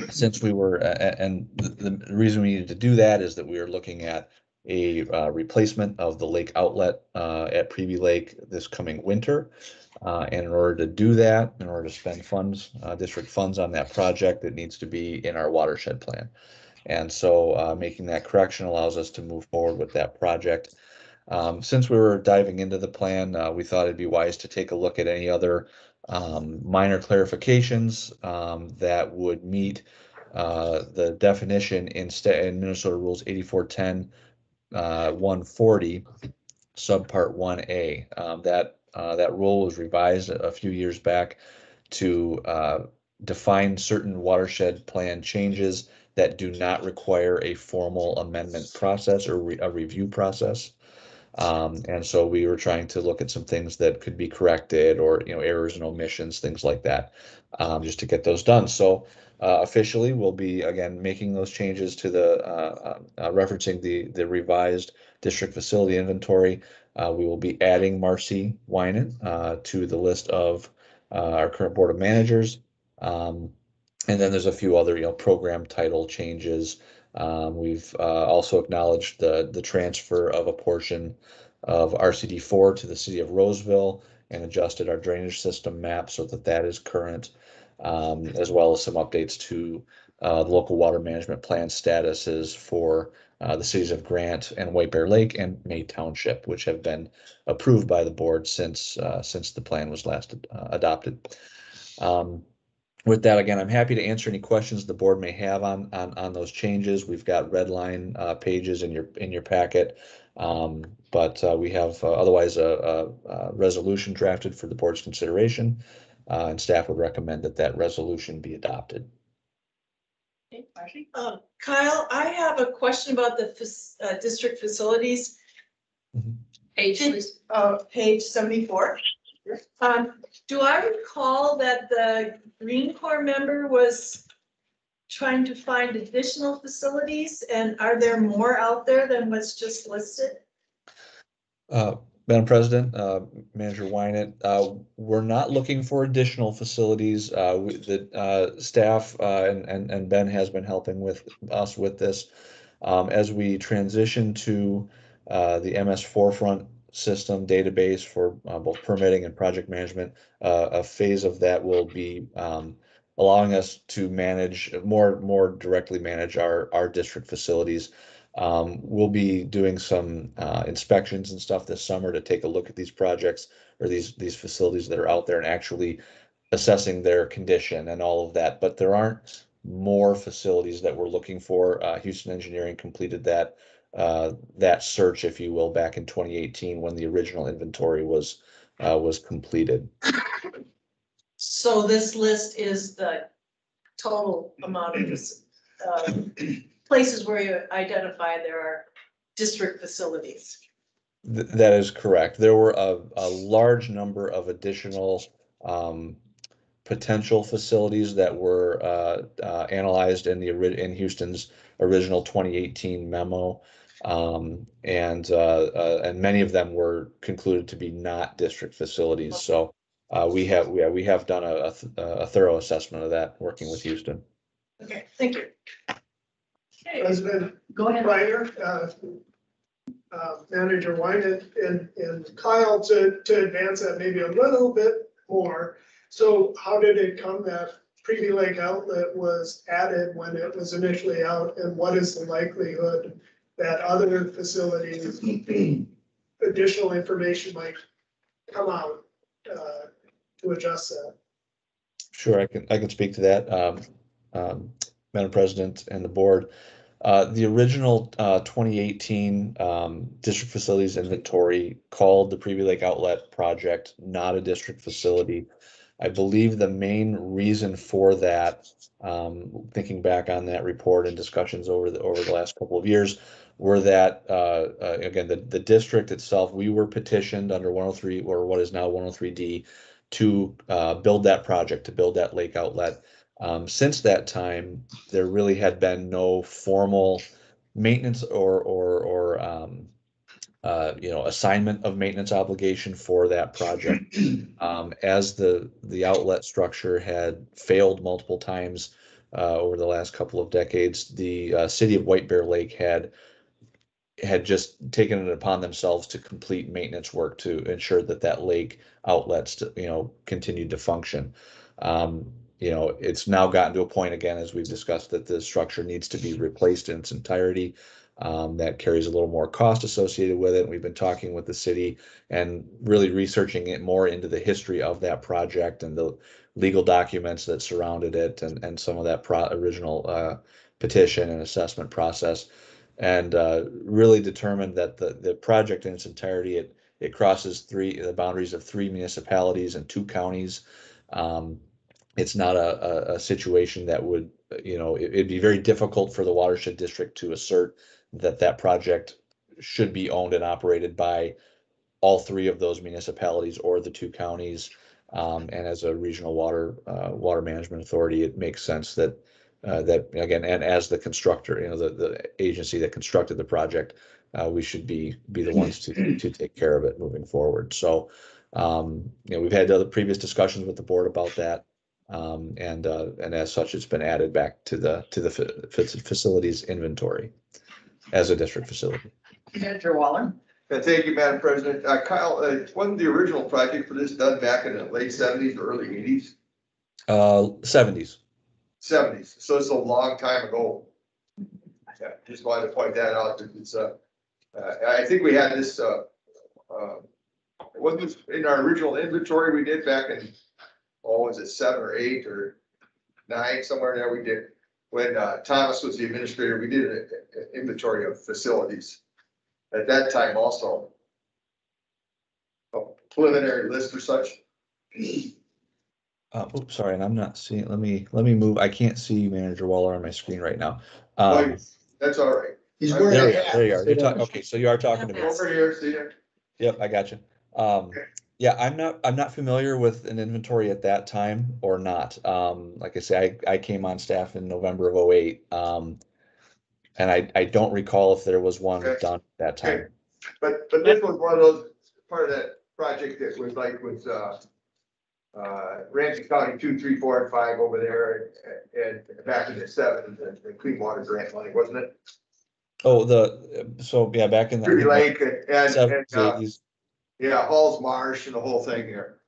Since we were, and the reason we needed to do that is that we were looking at a replacement of the lake outlet at Preview Lake this coming winter. And in order to do that, in order to spend funds, district funds on that project, it needs to be in our watershed plan. And so making that correction allows us to move forward with that project. Since we were diving into the plan, we thought it'd be wise to take a look at any other minor clarifications that would meet the definition in Minnesota Rules 8410 140 subpart 1A. That rule was revised a few years back to define certain watershed plan changes that do not require a formal amendment process or a review process. And so we were trying to look at some things that could be corrected, or errors and omissions, things like that, just to get those done. So officially, we'll be again making those changes to the referencing the revised district facility inventory. We will be adding Marcy Winan to the list of our current board of managers. And then there's a few other program title changes. We've also acknowledged the transfer of a portion of RCD4 to the city of Roseville and adjusted our drainage system map so that is current, as well as some updates to the local water management plan statuses for the cities of Grant and White Bear Lake and May Township, which have been approved by the board since the plan was last adopted. With that, again, I'm happy to answer any questions the board may have on those changes. We've got red line pages in your packet, but we have otherwise a resolution drafted for the board's consideration, and staff would recommend that resolution be adopted. Okay, Marcy? Kyle, I have a question about the district facilities. Page, please. Page 74. Do I recall that the Green Corps member was trying to find additional facilities, and are there more out there than what's just listed? Madam President, Manager Wynett, we're not looking for additional facilities. The staff and Ben has been helping with us with this. As we transition to the MS Forefront system database for both permitting and project management, a phase of that will be allowing us to manage more directly manage our district facilities. We'll be doing some inspections and stuff this summer to take a look at these projects or these facilities that are out there and actually assessing their condition and all of that. But there aren't more facilities that we're looking for. Houston Engineering completed that search, if you will, back in 2018 when the original inventory was completed. So this list is the total amount of places where you identify there are district facilities. That is correct. There were a large number of additional potential facilities that were analyzed in Houston's original 2018 memo, and many of them were concluded to be not district facilities. So we have done a thorough assessment of that working with Houston. Okay, thank you. Okay, President go ahead. Reiner, Manager Wynett, and Kyle to advance that maybe a little bit more. So how did it come that Preview Lake outlet was added when it was initially out, and what is the likelihood that other facilities, additional information might come out to adjust that? Sure, I can speak to that, Madam President and the board. The original 2018 district facilities inventory called the Preview Lake Outlet project not a district facility. I believe the main reason for that, thinking back on that report and discussions over the last couple of years, were that again the district itself, we were petitioned under 103 or what is now 103D to build that project, to build that lake outlet. Since that time, there really had been no formal maintenance or assignment of maintenance obligation for that project. As the outlet structure had failed multiple times over the last couple of decades, the city of White Bear Lake had just taken it upon themselves to complete maintenance work to ensure that lake outlets continued to function. It's now gotten to a point, again, as we've discussed, that the structure needs to be replaced in its entirety. That carries a little more cost associated with it. We've been talking with the city and really researching it more into the history of that project and the legal documents that surrounded it and some of that original petition and assessment process, and really determined that the project in its entirety, it crosses the boundaries of 3 municipalities and 2 counties. It's not a situation that would, it'd be very difficult for the Watershed District to assert that project should be owned and operated by all 3 of those municipalities or the 2 counties. And as a regional water management authority, it makes sense that again, and as the constructor, the agency that constructed the project, we should be the ones to take care of it moving forward. So, we've had other previous discussions with the board about that. And as such, it's been added back to the facilities inventory as a district facility. Manager Waller. Thank you, Madam President. Kyle, wasn't the original project for this done back in the late 70s or early 80s? 70s. 70s. So it's a long time ago. Yeah, just wanted to point that out. It's I think we had this. Wasn't this in our original inventory we did back in? Was it 7 or 8 or 9, somewhere there we did, when Thomas was the administrator, we did an inventory of facilities. At that time also, a preliminary list or such. Oops, sorry, and I'm not seeing, let me move. I can't see Manager Waller on my screen right now. Wait, that's all right. He's There wearing we a are, hat. there you are. You're talking, okay, so you are talking to me. Over here, see there? Yep, I got you. Yeah, I'm not familiar with an inventory at that time or not. Like I say, I came on staff in November of '08. And I don't recall if there was one Okay. done at that Okay. time. But this was one of those, part of that project that was like with, Ramsey County 2, 3, 4, and 5 over there and back in the 70s, the clean water grant money, wasn't it? Oh, so yeah, back in the Ruby Lake and, 70s, 80s. yeah, Halls Marsh and the whole thing here.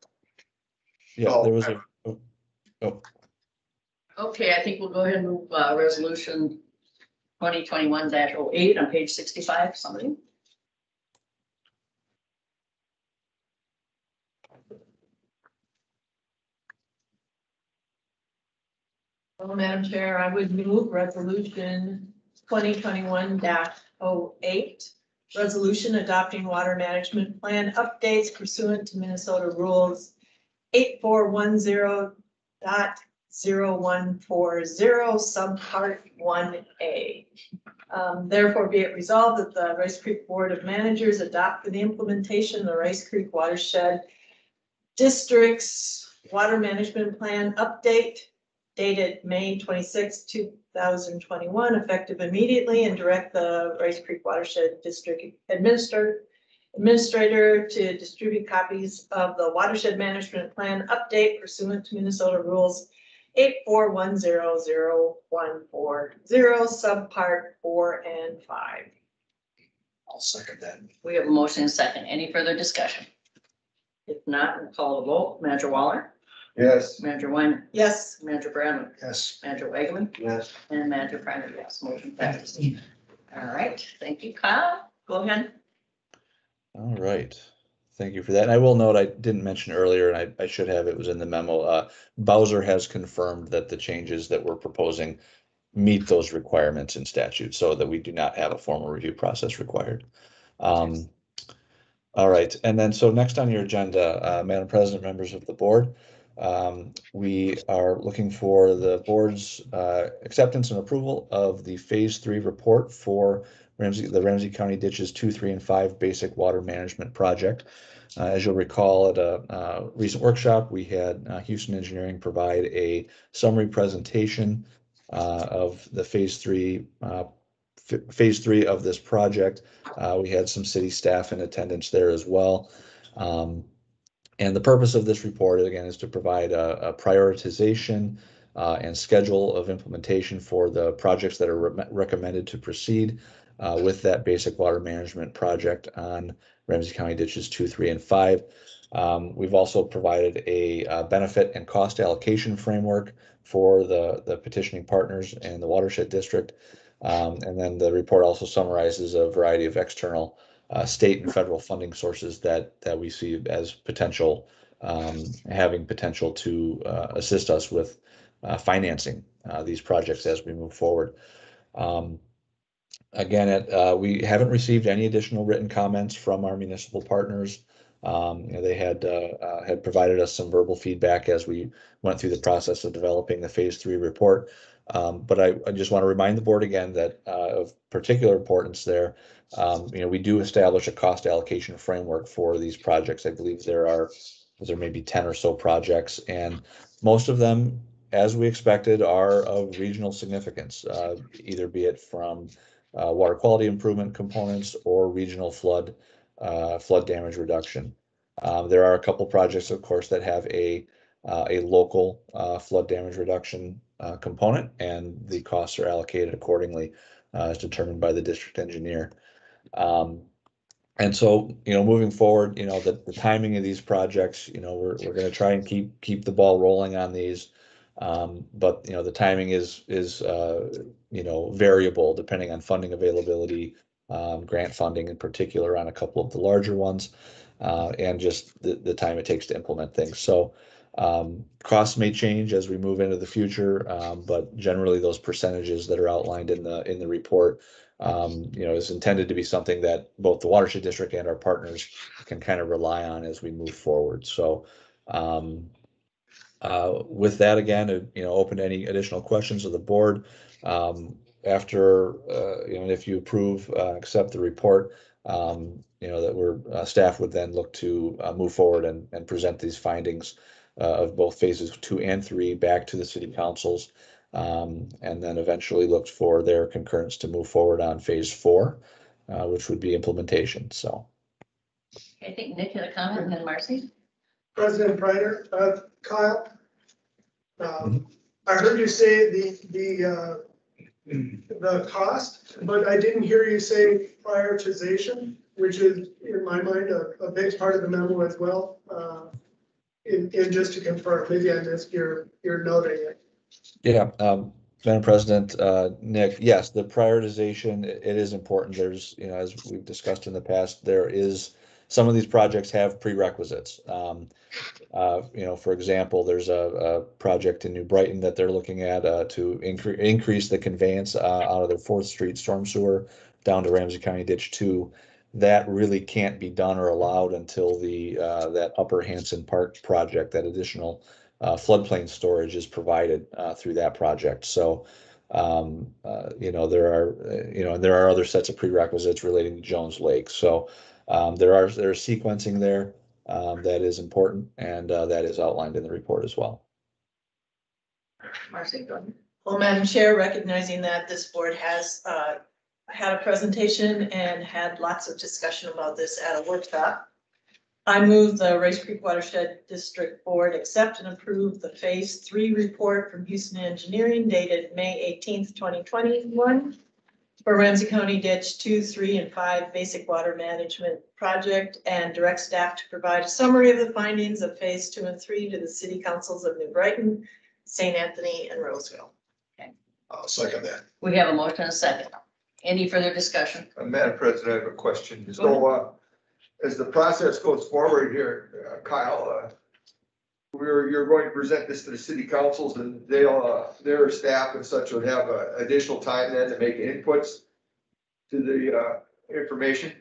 Yeah, So, there was oh, Okay, I think we'll go ahead and move, resolution 2021-08 on page 65, somebody. Well, Madam Chair, I would move resolution 2021-08. Resolution adopting water management plan updates pursuant to Minnesota rules 8410.0140 subpart 1A. Therefore be it resolved that the Rice Creek Board of Managers adopt for the implementation of the Rice Creek Watershed District's Water Management Plan update dated May 26, 2021, effective immediately, and direct the Rice Creek Watershed District Administrator to distribute copies of the Watershed Management Plan update pursuant to Minnesota rules 8410.0140 subpart 4 and 5. I'll second that. We have a motion and a second. Any further discussion? If not, we'll call the vote. Manager Waller? yes. Manager Wyman? Yes. Manager Bradley? Yes. Manager Wageman? Yes. And Manager Priner, yes. Motion passes. All right, thank you, Kyle. Go ahead. all right. Thank you for that. And I will note, I didn't mention earlier, and I should have, it was in the memo. Bowser has confirmed that the changes that we're proposing meet those requirements in statute, so that we do not have a formal review process required. All right, and then so next on your agenda, Madam President, members of the board, we are looking for the board's acceptance and approval of the Phase 3 report for the Ramsey County Ditches 2, 3, and 5 Basic Water Management Project. As you'll recall, at a recent workshop, we had Houston Engineering provide a summary presentation of the Phase 3 of this project. We had some city staff in attendance there as well. And the purpose of this report, again, is to provide a prioritization and schedule of implementation for the projects that are recommended to proceed with that basic water management project on Ramsey County Ditches 2, 3, and 5. We've also provided a benefit and cost allocation framework for the petitioning partners and the Watershed District. And then the report also summarizes a variety of external state and federal funding sources that we see as potential, having potential to assist us with financing these projects as we move forward. Again, we haven't received any additional written comments from our municipal partners. They had provided us some verbal feedback as we went through the process of developing the Phase 3 report. But I just want to remind the board again that of particular importance there, we do establish a cost allocation framework for these projects. I believe there may be 10 or so projects, and most of them, as we expected, are of regional significance, either be it from water quality improvement components or regional flood damage reduction. There are a couple projects, of course, that have a local flood damage reduction component, and the costs are allocated accordingly as determined by the district engineer. And so, moving forward, the timing of these projects, we're going to try and keep the ball rolling on these. But the timing is variable depending on funding availability, grant funding in particular on a couple of the larger ones, and just the time it takes to implement things. So costs may change as we move into the future, but generally those percentages that are outlined in the report, is intended to be something that both the Watershed District and our partners can kind of rely on as we move forward. So With that, again, open to any additional questions of the board. After, if you approve, accept the report, that staff would then look to move forward and present these findings of both phases 2 and 3 back to the city councils, and then eventually look for their concurrence to move forward on phase 4, which would be implementation. So. I think Nick had a comment, and then Marcy. President Pryor, Kyle. I heard you say the cost, but I didn't hear you say prioritization, which is in my mind a big part of the memo as well. And just to confirm, maybe I missed your noting it. Yeah, Madam President, Nick, yes, the prioritization, it is important. There's, as we've discussed in the past, some of these projects have prerequisites. For example, there's a project in New Brighton that they're looking at to increase the conveyance out of their 4th Street storm sewer down to Ramsey County Ditch 2. That really can't be done or allowed until that Upper Hanson Park project, that additional floodplain storage is provided through that project. So, there are other sets of prerequisites relating to Jones Lake. So there's sequencing there that is important, and that is outlined in the report as well. Marcy, go ahead. Well, Madam Chair, recognizing that this board has had a presentation and had lots of discussion about this at a workshop, I move the Rice Creek Watershed District Board accept and approve the phase 3 report from Houston Engineering dated May 18th, 2021 for Ramsey County Ditch 2, 3, and 5 basic water management project, and direct staff to provide a summary of the findings of phase 2 and 3 to the city councils of New Brighton, St. Anthony, and Roseville. Okay. I'll second that. We have a motion and a second. Any further discussion? Madam President, I have a question. So, as the process goes forward here, Kyle, you're going to present this to the city councils, and their staff and such would have additional time then to make inputs to the information.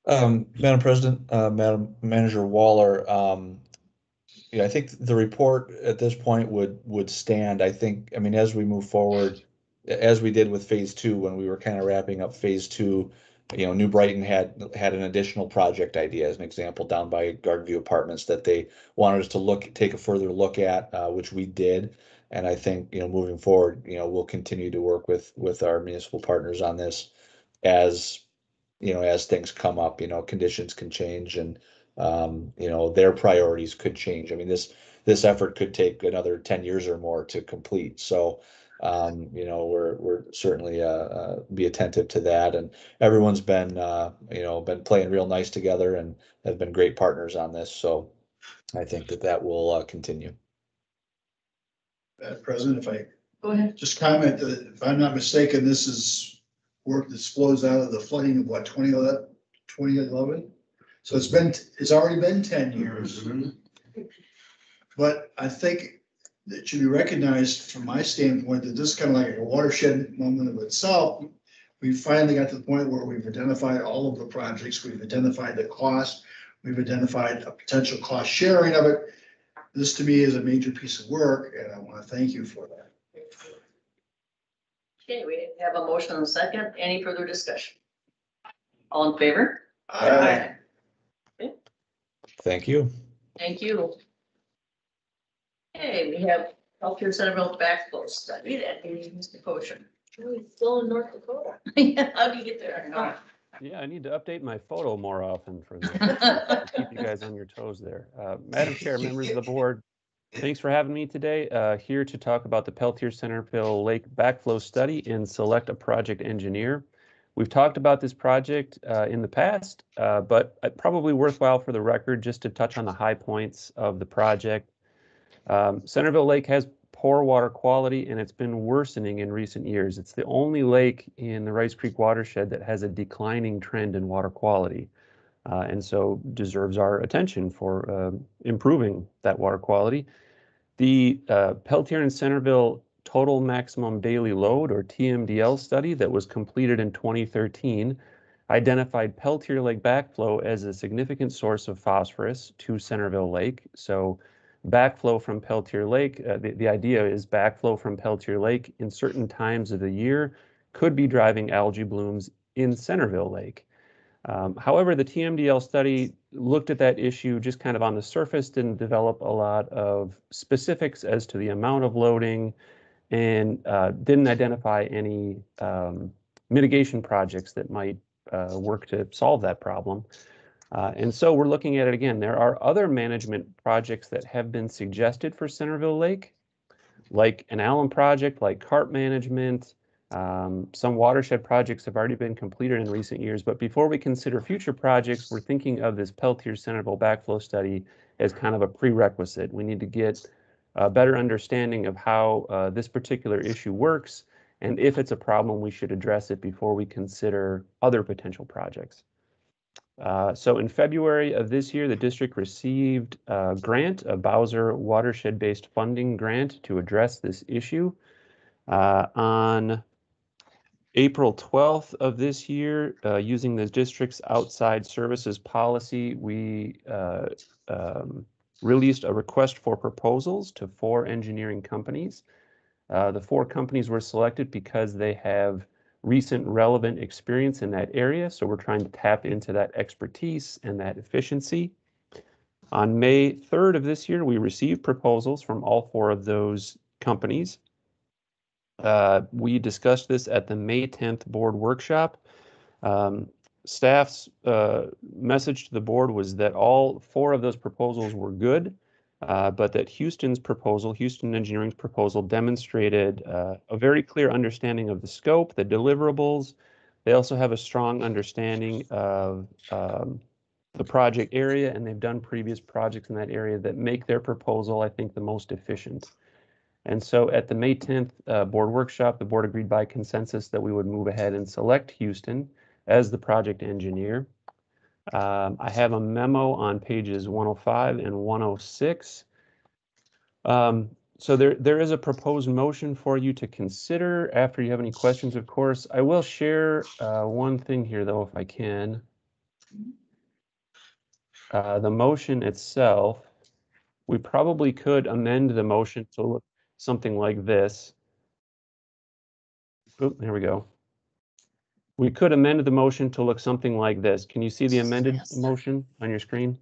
Madam President, Madam Manager Waller, I think the report at this point would stand. I think, as we move forward, as we did with phase 2, when we were kind of wrapping up phase 2, New Brighton had an additional project idea, as an example, down by Garden Apartments that they wanted us to take a further look at, which we did. And I think, moving forward, we'll continue to work with our municipal partners on this as things come up. Conditions can change, and their priorities could change. This effort could take another 10 years or more to complete. So we're certainly be attentive to that, and everyone's been playing real nice together and have been great partners on this. So I think that will continue. Madam President, if I Go ahead. just comment that if I'm not mistaken, this is work that flows out of the flooding of 2011. So it's already been 10 years. But I think it should be recognized from my standpoint that this is kind of like a watershed moment of itself. We finally got to the point where we've identified all of the projects, we've identified the cost, we've identified a potential cost sharing of it. This to me is a major piece of work, and I want to thank you for that. Okay, we have a motion and a second. Any further discussion? All in favor? Aye. Okay, Thank you. thank you. Okay, we have Healthcare Centerville backflow study that means Mr. Kosher. He's still in North Dakota. Yeah, how do you get there? Yeah, I need to update my photo more often for this. To keep you guys on your toes there. Madam Chair, members of the board, thanks for having me today. Here to talk about the Peltier Centerville Lake backflow study and select a project engineer. We've talked about this project in the past, but probably worthwhile for the record just to touch on the high points of the project. Centerville Lake has poor water quality, and it's been worsening in recent years. It's the only lake in the Rice Creek watershed that has a declining trend in water quality, and so deserves our attention for improving that water quality. The Peltier and Centerville Total Maximum Daily Load, or TMDL study that was completed in 2013 identified Peltier Lake backflow as a significant source of phosphorus to Centerville Lake. So backflow from Peltier Lake. The idea is backflow from Peltier Lake in certain times of the year could be driving algae blooms in Centerville Lake. However, the TMDL study looked at that issue just kind of on the surface, didn't develop a lot of specifics as to the amount of loading, and didn't identify any mitigation projects that might work to solve that problem. And so we're looking at it again. There are other management projects that have been suggested for Centerville Lake, like an alum project, like carp management. Some watershed projects have already been completed in recent years, but before we consider future projects, we're thinking of this Peltier Centerville backflow study as kind of a prerequisite. We need to get a better understanding of how this particular issue works, and if it's a problem, we should address it before we consider other potential projects. So in February of this year, the district received a grant, a Bowser watershed-based funding grant to address this issue. On April 12th of this year, using the district's outside services policy, we released a request for proposals to 4 engineering companies. The 4 companies were selected because they have recent relevant experience in that area, so we're trying to tap into that expertise and that efficiency. On May 3rd of this year, we received proposals from all 4 of those companies. We discussed this at the May 10th board workshop. Staff's message to the board was that all 4 of those proposals were good, but that Houston Engineering's proposal demonstrated a very clear understanding of the scope, the deliverables. They also have a strong understanding of the project area, and they've done previous projects in that area that make their proposal, I think, the most efficient. And so at the May 10th board workshop, the board agreed by consensus that we would move ahead and select Houston as the project engineer. I have a memo on pages 105 and 106. So there is a proposed motion for you to consider after you have any questions, of course. I will share one thing here, though, if I can. The motion itself, we probably could amend the motion to look something like this. Oh, there we go. We could amend the motion to look something like this. Can you see the amended motion on your screen?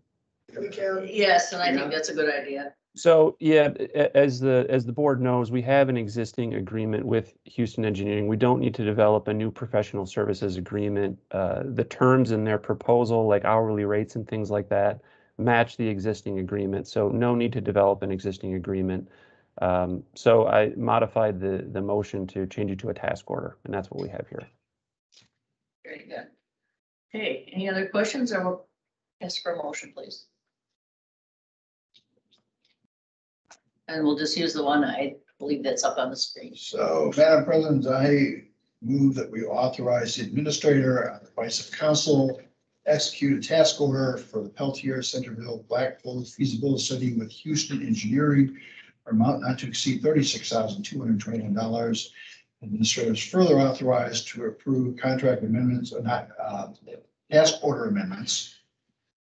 Yes, and I think that's a good idea. So yeah, as the board knows, we have an existing agreement with Houston Engineering. We don't need to develop a new professional services agreement. The terms in their proposal, like hourly rates and things like that, match the existing agreement. So no need to develop an existing agreement. So I modified the motion to change it to a task order, and that's what we have here. Very good. Okay, any other questions? I will ask for a motion, please. And we'll just use the one, I believe that's up on the screen. So, Madam President, I move that we authorize the administrator on the advice of council execute a task order for the Peltier Centerville Blackflow feasibility study with Houston Engineering for amount not to exceed $36,221. Administrators further authorized to approve contract amendments or not task order amendments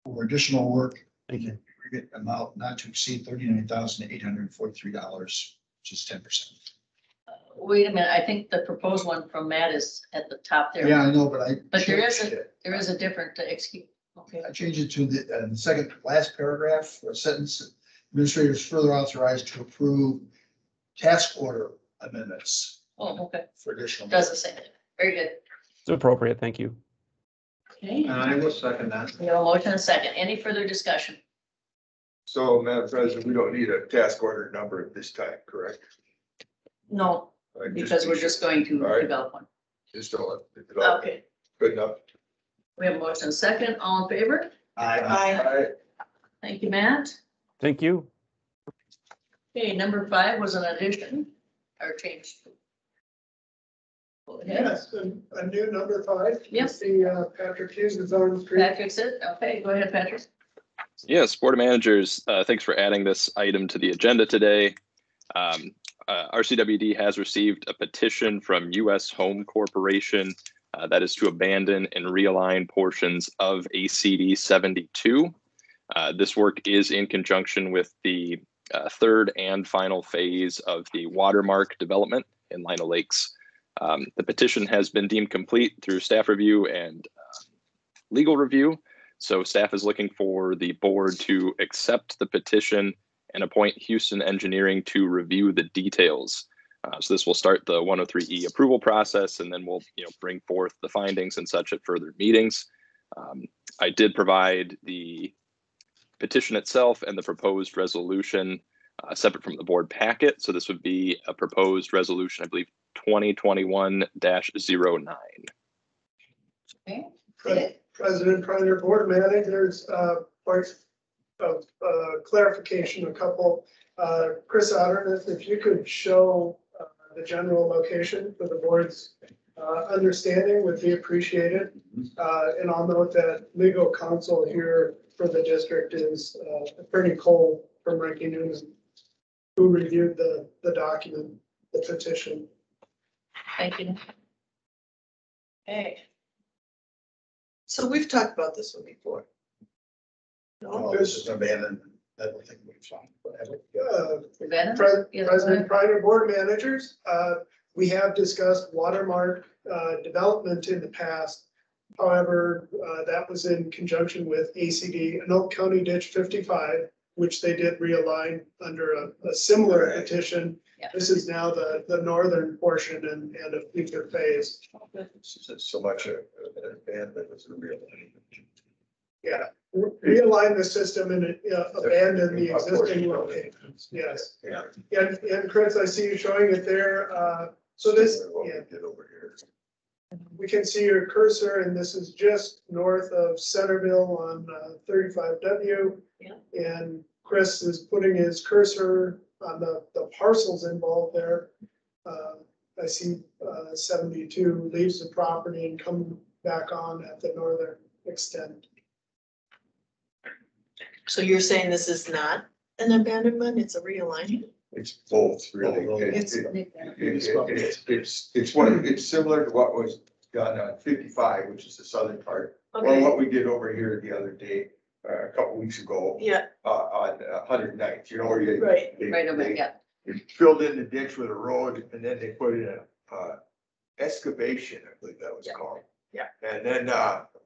for additional work. Thank you. Amount not to exceed $39,843, which is 10%. Wait a minute, I think the proposed one from Matt is at the top there. Yeah, I know, but there is a different execute. Okay. I changed it to the second last paragraph or sentence. Administrators further authorized to approve task order amendments. Oh, okay. For additional. Does the same thing. Very good. It's appropriate. Thank you. Okay. I will second that. We have a motion and a second. Any further discussion? So, Madam President, we don't need a task order number at this time, correct? No, because we're just going to develop one. Just don't develop. Okay. Good enough. We have a motion and a second. All in favor? Aye. Thank you, Matt. Thank you. Okay, number 5 was an addition or change. Go ahead. Yes, a new number 5. Yep. See, Patrick Hughes is on the screen. Patrick's it. Okay, go ahead, Patrick. Yes, Board of Managers, thanks for adding this item to the agenda today. RCWD has received a petition from U.S. Home Corporation that is to abandon and realign portions of ACD 72. This work is in conjunction with the third and final phase of the Watermark development in Lino Lakes. The petition has been deemed complete through staff review and legal review. So staff is looking for the board to accept the petition and appoint Houston Engineering to review the details. So this will start the 103E approval process, and then we'll bring forth the findings and such at further meetings. I did provide the petition itself and the proposed resolution separate from the board packet. So this would be a proposed resolution, I believe, 2021-09. Okay. President, Priner, Board Managers, parts of clarification, a couple. Chris Otter, if you could show the general location for the board's understanding would be appreciated. And I'll note that legal counsel here for the district is Attorney Cole from Rankin News, who reviewed the document, the petition. Thank you. Okay. So we've talked about this one before. No, this is abandoned. I don't think we've found. President Priner, Board Managers, we have discussed Watermark development in the past. However, that was in conjunction with ACD, Anoka County Ditch 55, which they did realign under a similar petition. Yeah. This is now the northern portion and a future phase. So much abandonment was a real. Yeah, realign the system and abandon the existing locations. Yes. Yeah. And Chris, I see you showing it there. So this, yeah. Get over here. We can see your cursor, and this is just north of Centerville on 35W. Yeah. And Chris is putting his cursor on the parcels involved there. I see 72 leaves the property and come back on at the northern extent. So you're saying this is not an abandonment, it's a realignment? It's both, really. It's- It's similar to what was done on 55, which is the southern part, or Okay, what we did over here the other day, a couple weeks ago, yeah, on 109th, you know, where you. right. Right over, yeah. They filled in the ditch with a road, and then they put in a excavation, I believe that was Yeah. called. Yeah. And then,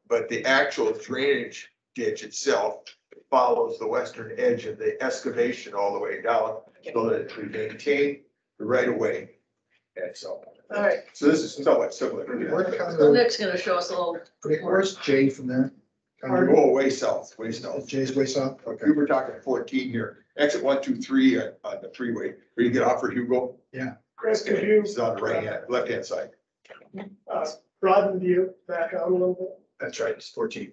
but the actual drainage ditch itself follows the western edge of the excavation all the way down, so that we maintain the right of way. And so, All right, so this is somewhat similar. So Nick's gonna show us a little. Where's Jay from there? We go way south, way south. Jay's way south? Okay. We were talking 14 here, exit 123 on the freeway, where you get off for Hugo. Chris, could you It's on the right hand, left hand side. broaden view back out a little bit? That's right, it's 14.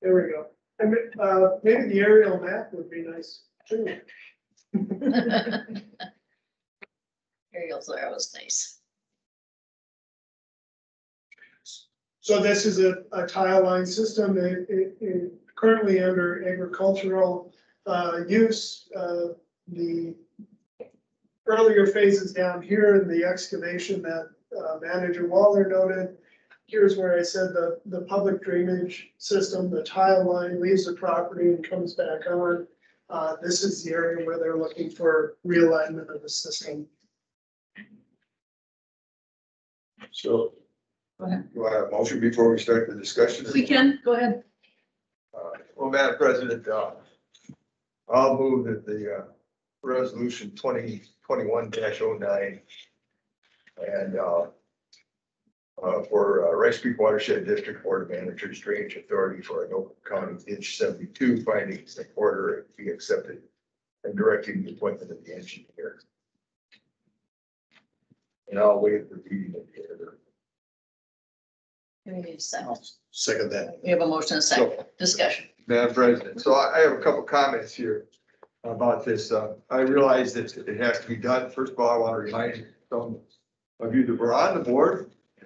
There we go. And maybe the aerial map would be nice too. Aerials there was nice. So this is a tile line system, it currently under agricultural use. The earlier phases down here in the excavation that Manager Waller noted. Here's where I said the public drainage system, the tile line leaves the property and comes back on. This is the area where they're looking for realignment of the system. So. Go ahead. You want a motion before we start the discussion? We can, go ahead. Well, Madam President, I'll move that the resolution 2021-09 and for Rice Creek Watershed District Board of Managers Drainage Authority for Anoka County Ditch 72 findings in order be accepted and directing the appointment of the engineer. And I'll waive the reading of the editor. We need a second. Second that. We have a motion and a second. Discussion. Madam President, so I have a couple comments here about this. I realize that it has to be done. First of all, I want to remind some of you that were on the board a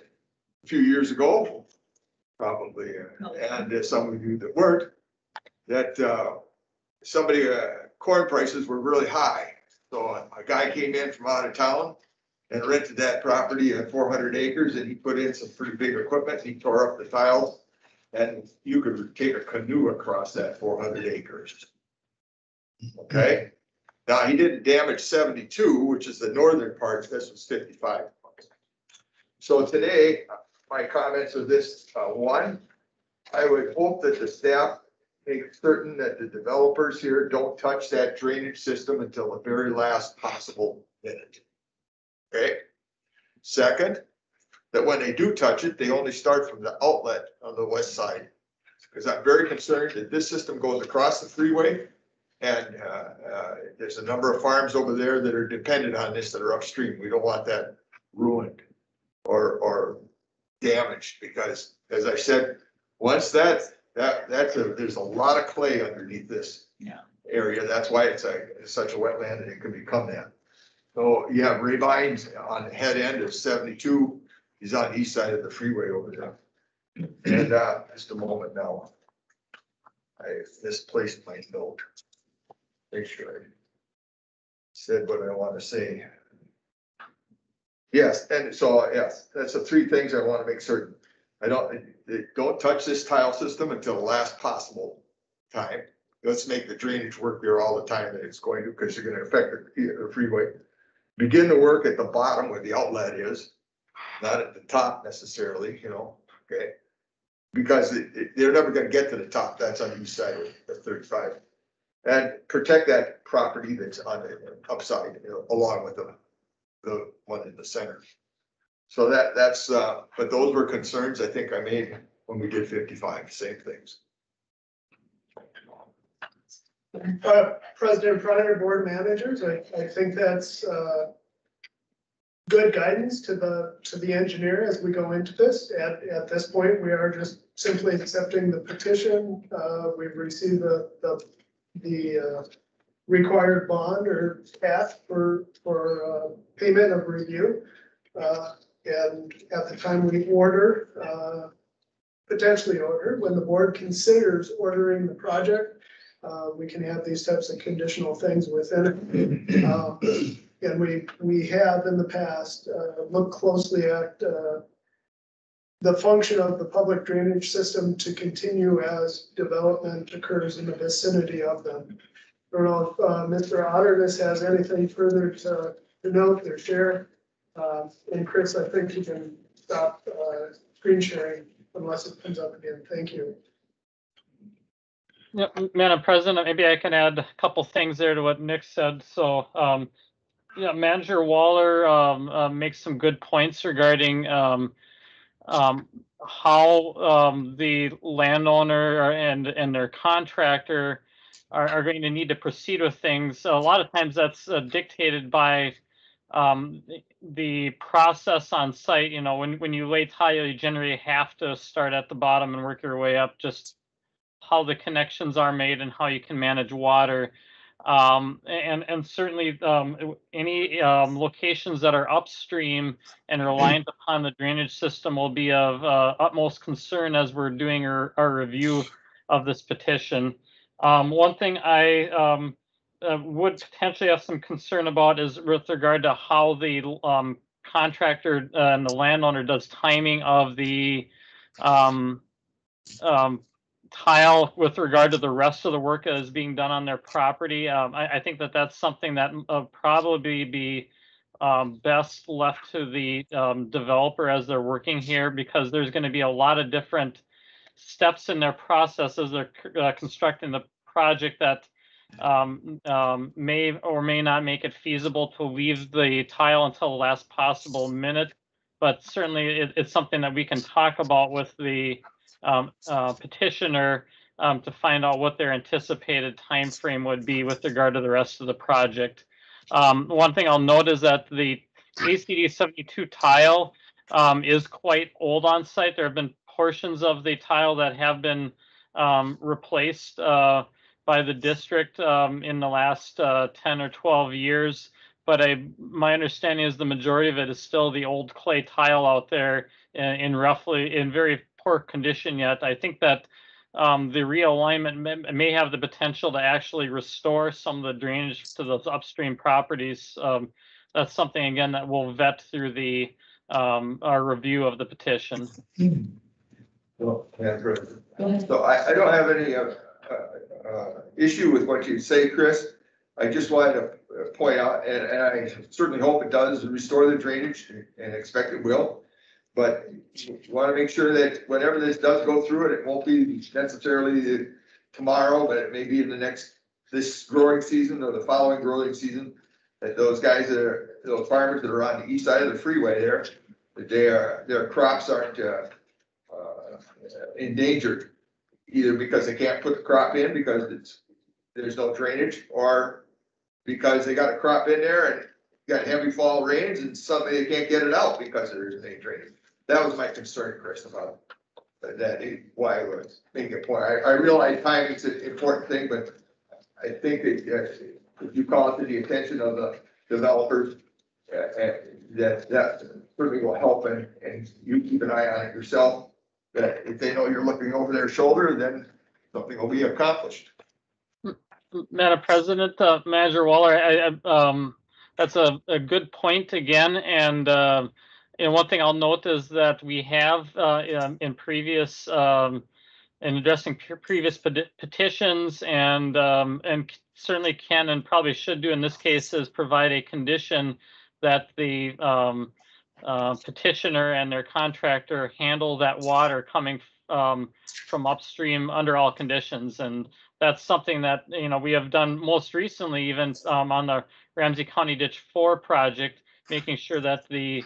few years ago, probably, and some of you that weren't, that corn prices were really high. So a guy came in from out of town and rented that property at 400 acres, and he put in some pretty big equipment. He tore up the tiles And you could take a canoe across that 400 acres. Okay, now he didn't damage 72, which is the northern part, this was 55. So today, my comments are this, one, I would hope that the staff make certain that the developers here don't touch that drainage system until the very last possible minute. Okay. Second, that when they do touch it, they only start from the outlet on the west side. Because I'm very concerned that this system goes across the freeway, and there's a number of farms over there that are dependent on this that are upstream. We don't want that ruined or damaged, because as I said, once there's a lot of clay underneath this area. That's why it's such a wetland, and it can become that. So you have Rabines on the head end of 72. He's on the east side of the freeway over there. And just a moment now. I misplaced my note. Make sure I said what I want to say. Yes, and so yes, that's the three things I want to make certain. Don't touch this tile system until the last possible time. Let's make the drainage work there all the time that it's going to, because you're going to affect the freeway. Begin the work at the bottom where the outlet is, not at the top necessarily, okay? Because they're never going to get to the top. That's on the east side of 35. And protect that property that's on the upside, along with the one in the center. So that's but those were concerns I think I made when we did 55, same things. President Pryor, board managers, I think that's good guidance to the engineer as we go into this. At this point, we are just simply accepting the petition. We've received the required bond or path for payment of review. And at the time we order, potentially order, when the board considers ordering the project, we can have these types of conditional things within it. And we have in the past looked closely at the function of the public drainage system to continue as development occurs in the vicinity of them. I don't know if Mr. Otterness has anything further to note or share. And Chris, I think you can stop screen sharing unless it comes up again. Thank you. Yeah, Madam President, maybe I can add a couple things there to what Nick said. So, yeah, Manager Waller makes some good points regarding how the landowner and their contractor are going to need to proceed with things. A lot of times that's dictated by the process on site. When you lay tile, you generally have to start at the bottom and work your way up, just how the connections are made and how you can manage water. And certainly any locations that are upstream and reliant upon the drainage system will be of utmost concern as we're doing our review of this petition. One thing I would potentially have some concern about is with regard to how the contractor and the landowner does timing of the tile with regard to the rest of the work that is being done on their property. I think that that's something that probably be best left to the developer as they're working here, because there's going to be a lot of different steps in their process as they're constructing the project that may or may not make it feasible to leave the tile until the last possible minute. But certainly it's something that we can talk about with the petitioner to find out what their anticipated time frame would be with regard to the rest of the project. One thing I'll note is that the ACD 72 tile is quite old on site. There have been portions of the tile that have been replaced by the district in the last 10 or 12 years. But my understanding is the majority of it is still the old clay tile out there in very poor condition yet. I think that the realignment may have the potential to actually restore some of the drainage to those upstream properties. That's something, again, that we'll vet through our review of the petition. Well, Madam President. So I don't have any issue with what you say, Chris. I just wanted to point out, and I certainly hope it does restore the drainage and expect it will. But you want to make sure that whenever this does go through it, it won't be necessarily tomorrow, but it may be in this growing season or the following growing season. That those guys those farmers that are on the east side of the freeway there, that their crops aren't endangered, either because they can't put the crop in because there's no drainage, or because they got a crop in there and got heavy fall rains and suddenly they can't get it out because there isn't any drainage. That was my concern, Chris, about that, why I was making a point. I realize timing's an important thing, but I think that if you call it to the attention of the developers, that certainly will help, and you keep an eye on it yourself, that if they know you're looking over their shoulder, then something will be accomplished. Madam President, Manager Waller, that's a good point again. And one thing I'll note is that we have in previous, in addressing previous petitions, and certainly can and probably should do in this case, is provide a condition that the petitioner and their contractor handle that water coming from upstream under all conditions. And that's something that, we have done most recently, even on the Ramsey County Ditch 4 project, making sure that the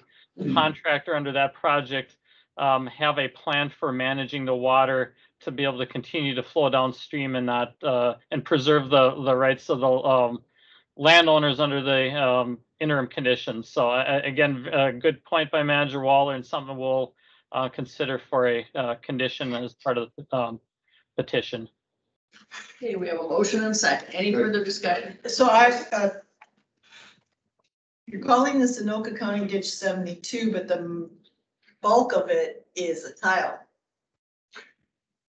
contractor under that project have a plan for managing the water to be able to continue to flow downstream and not and preserve the rights of the landowners under the interim conditions. So again, a good point by Manager Waller, and something we'll consider for a condition as part of the petition. Okay, we have a motion and a second. Any further discussion? So you're calling this Anoka County Ditch 72, but the bulk of it is a tile.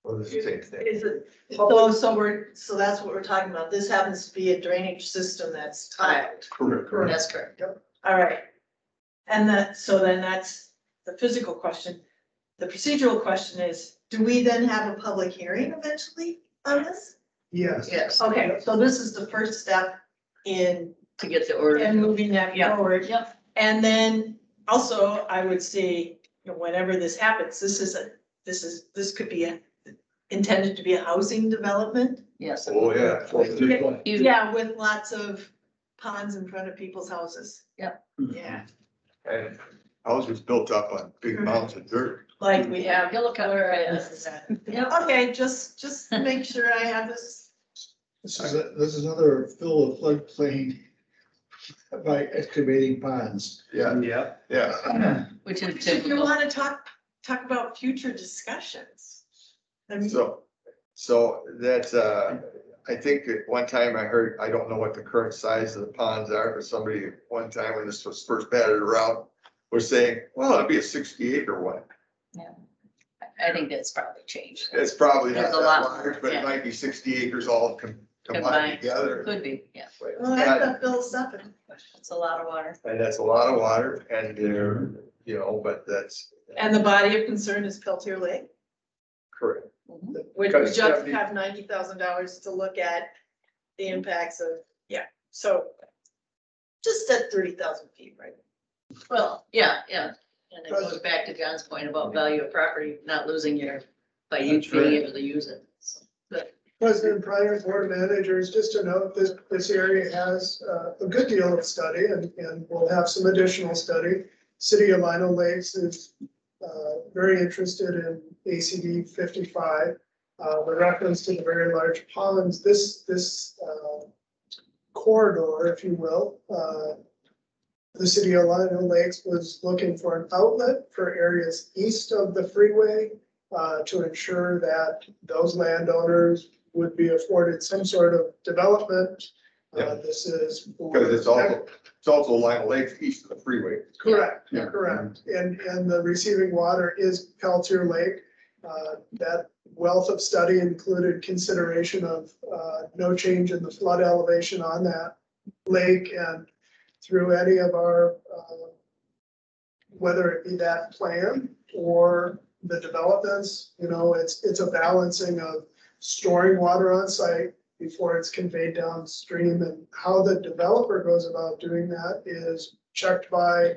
Well, it's the same thing. Is it, so that's what we're talking about. This happens to be a drainage system that's tiled. Correct. That's correct. Yep. All right. And then that's the physical question. The procedural question is, do we then have a public hearing eventually on this? Yes. Yes. Okay, so this is the first step in To get the order. and moving that Yep. forward. Yep. And then also I would say, whenever this happens, this could be intended to be a housing development. Yes. Oh, yeah. Yeah, with lots of ponds in front of people's houses. Yep. Yeah, And houses built up on big mounds of dirt. like we have. Helicopter. Yep. Okay, just to make sure I have this. This is another fill of floodplain by excavating ponds. Yeah. Yeah. Which is If you typical. want to talk about future discussions. I mean, So that's, I think at one time I heard, I don't know what the current size of the ponds are, but somebody one time when this was first batted around was saying, well, it'd be a 60-acre one. Yeah. I think that's probably changed. It's probably not There's a that lot large, more, but yeah. it might be 60 acres all combined Combined. together. Could be, yeah. well, that's what Bill's stepping. It's a lot of water. And that's a lot of water and but that's And the body of concern is Peltier Lake, correct. Mhm. which we Because just 70 have $90,000 to look at the impacts of, so just at 30,000 feet, right? Well, yeah. And it goes back to John's point about value of property, not losing by you That's being right. able to use it. So, good. President Pryor, board managers, just to note that this area has a good deal of study and we'll have some additional study. City of Lino Lakes is very interested in ACD 55. The reference to the very large ponds, this corridor, if you will, the City of Lino Lakes was looking for an outlet for areas east of the freeway to ensure that those landowners would be afforded some sort of development. Yeah. This is. Because it's also Lima Lakes east of the freeway. Correct, Yeah. correct. And the receiving water is Peltier Lake. That wealth of study included consideration of no change in the flood elevation on that lake, and through any of our, whether it be that plan or the developments, you know, it's a balancing of storing water on site before it's conveyed downstream, and how the developer goes about doing that is checked by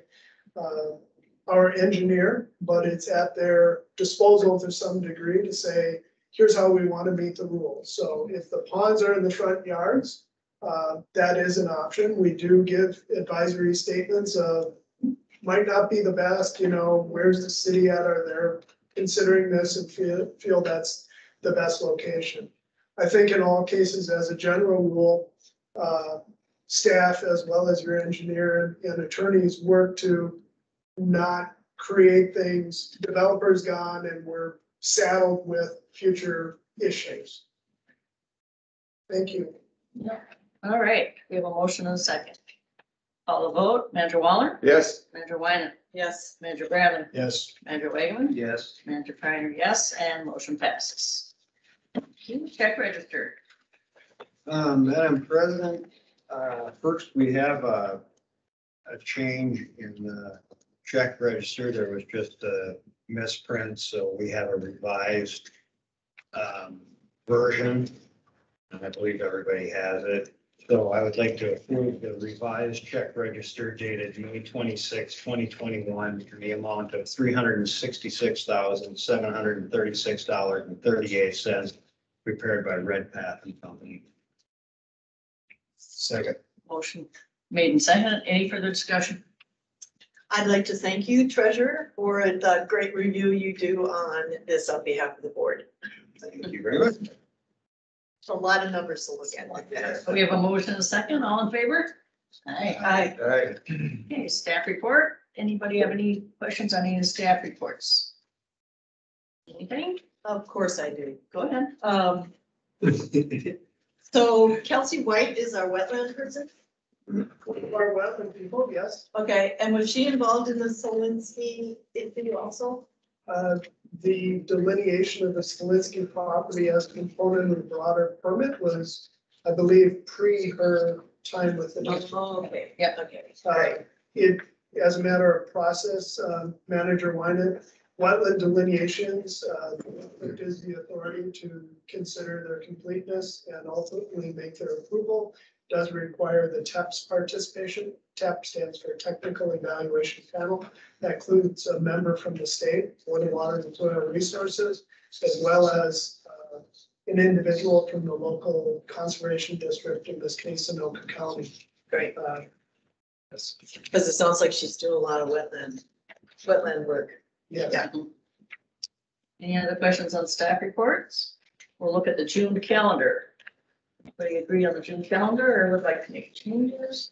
our engineer, but it's at their disposal to some degree to say, here's how we want to meet the rules. So if the ponds are in the front yards, that is an option. We do give advisory statements of, might not be the best, you know, where's the city at? Are they considering this and feel that's the best location? I think in all cases, as a general rule, staff as well as your engineer and attorneys work to not create things, developers gone, and we're saddled with future issues. Thank you. Yeah. All right, we have a motion and a second. Call the vote. Manager Waller? Yes. Manager Wyman? Yes. Manager Bradley? Yes. Manager Wageman? Yes. Manager Priner, yes, and motion passes. Check register. Madam President, first we have a change in the check register. There was just a misprint, so we have a revised version. And I believe everybody has it. So I would like to approve the revised check register dated May 26, 2021, in the amount of $366,736.38, prepared by Redpath and Company. Second. Motion made and seconded. Any further discussion? I'd like to thank you, Treasurer, for the great review you do on this on behalf of the board. Thank you very much. It's a lot of numbers to look at. We have a motion and a second. All in favor? Aye. Aye. All right. Okay, staff report. Anybody have any questions on any of the staff reports? Anything? Of course I do. Go ahead. So Kelsey White is our wetland person. Our wetland people, yes. Okay, and was she involved in the Solinsky issue also? The delineation of the Stilinski property as a component of the broader permit was, I believe, pre her time with the district. Oh, okay, Yep. okay, It, as a matter of process, Manager Wyman, wetland delineations, is the authority to consider their completeness and ultimately make their approval. Does require the TEP's participation. TEP stands for Technical Evaluation Panel. That includes a member from the state, Board of Water and Soil Resources, as well as an individual from the local conservation district, in this case, in Anoka County. great. Yes. Because it sounds like she's doing a lot of wetland work. Yes. Yeah. Any other questions on staff reports? We'll look at the June calendar. Everybody agree on the June calendar or would like to make changes?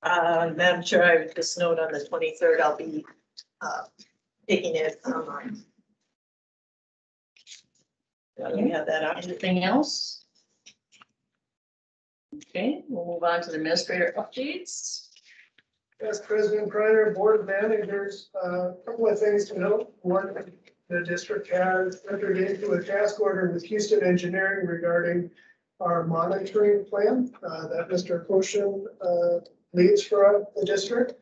Madam Chair, I would just note on the 23rd, I'll be taking it online. We have that option. Anything else? Okay, we'll move on to the administrator updates. As President Pryor, Board of Managers, a couple of things to note. One, the district has entered into a task order with Houston Engineering regarding our monitoring plan that Mr. Koshin leads for the district.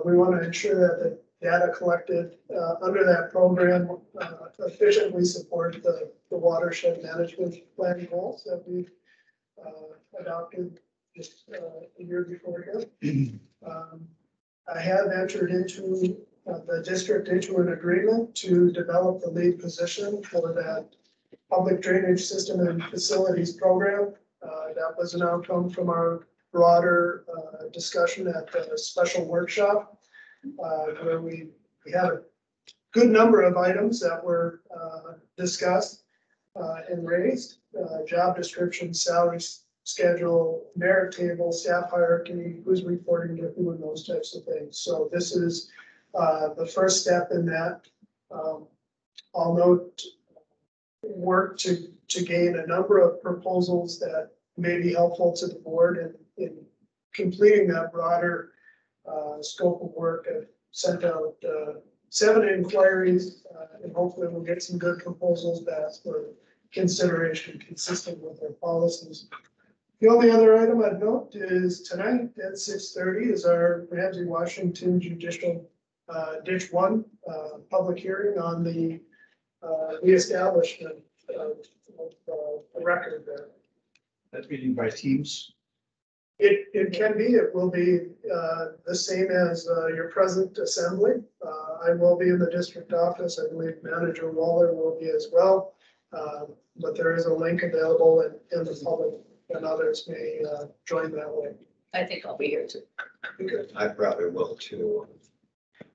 We want to ensure that the data collected under that program efficiently support the watershed management plan goals that we've adopted just a year before here. I have entered into the district into an agreement to develop the lead position for that public drainage system and facilities program. That was an outcome from our broader discussion at the special workshop, where we had a good number of items that were discussed and raised. Job description, salary schedule, merit table, staff hierarchy, who's reporting to who, and those types of things. So this is the first step in that. I'll note work to gain a number of proposals that may be helpful to the board in completing that broader scope of work. I've sent out 7 inquiries and hopefully we'll get some good proposals back for consideration consistent with our policies. The only other item I'd note is tonight at 6:30 is our Ramsey Washington Judicial ditch one, public hearing on the reestablishment of the record there. That meeting by teams. It can be, it will be the same as your present assembly. I will be in the district office. I believe Manager Waller will be as well. But there is a link available in the public and others may join that way. I think I'll be here too. I probably will too.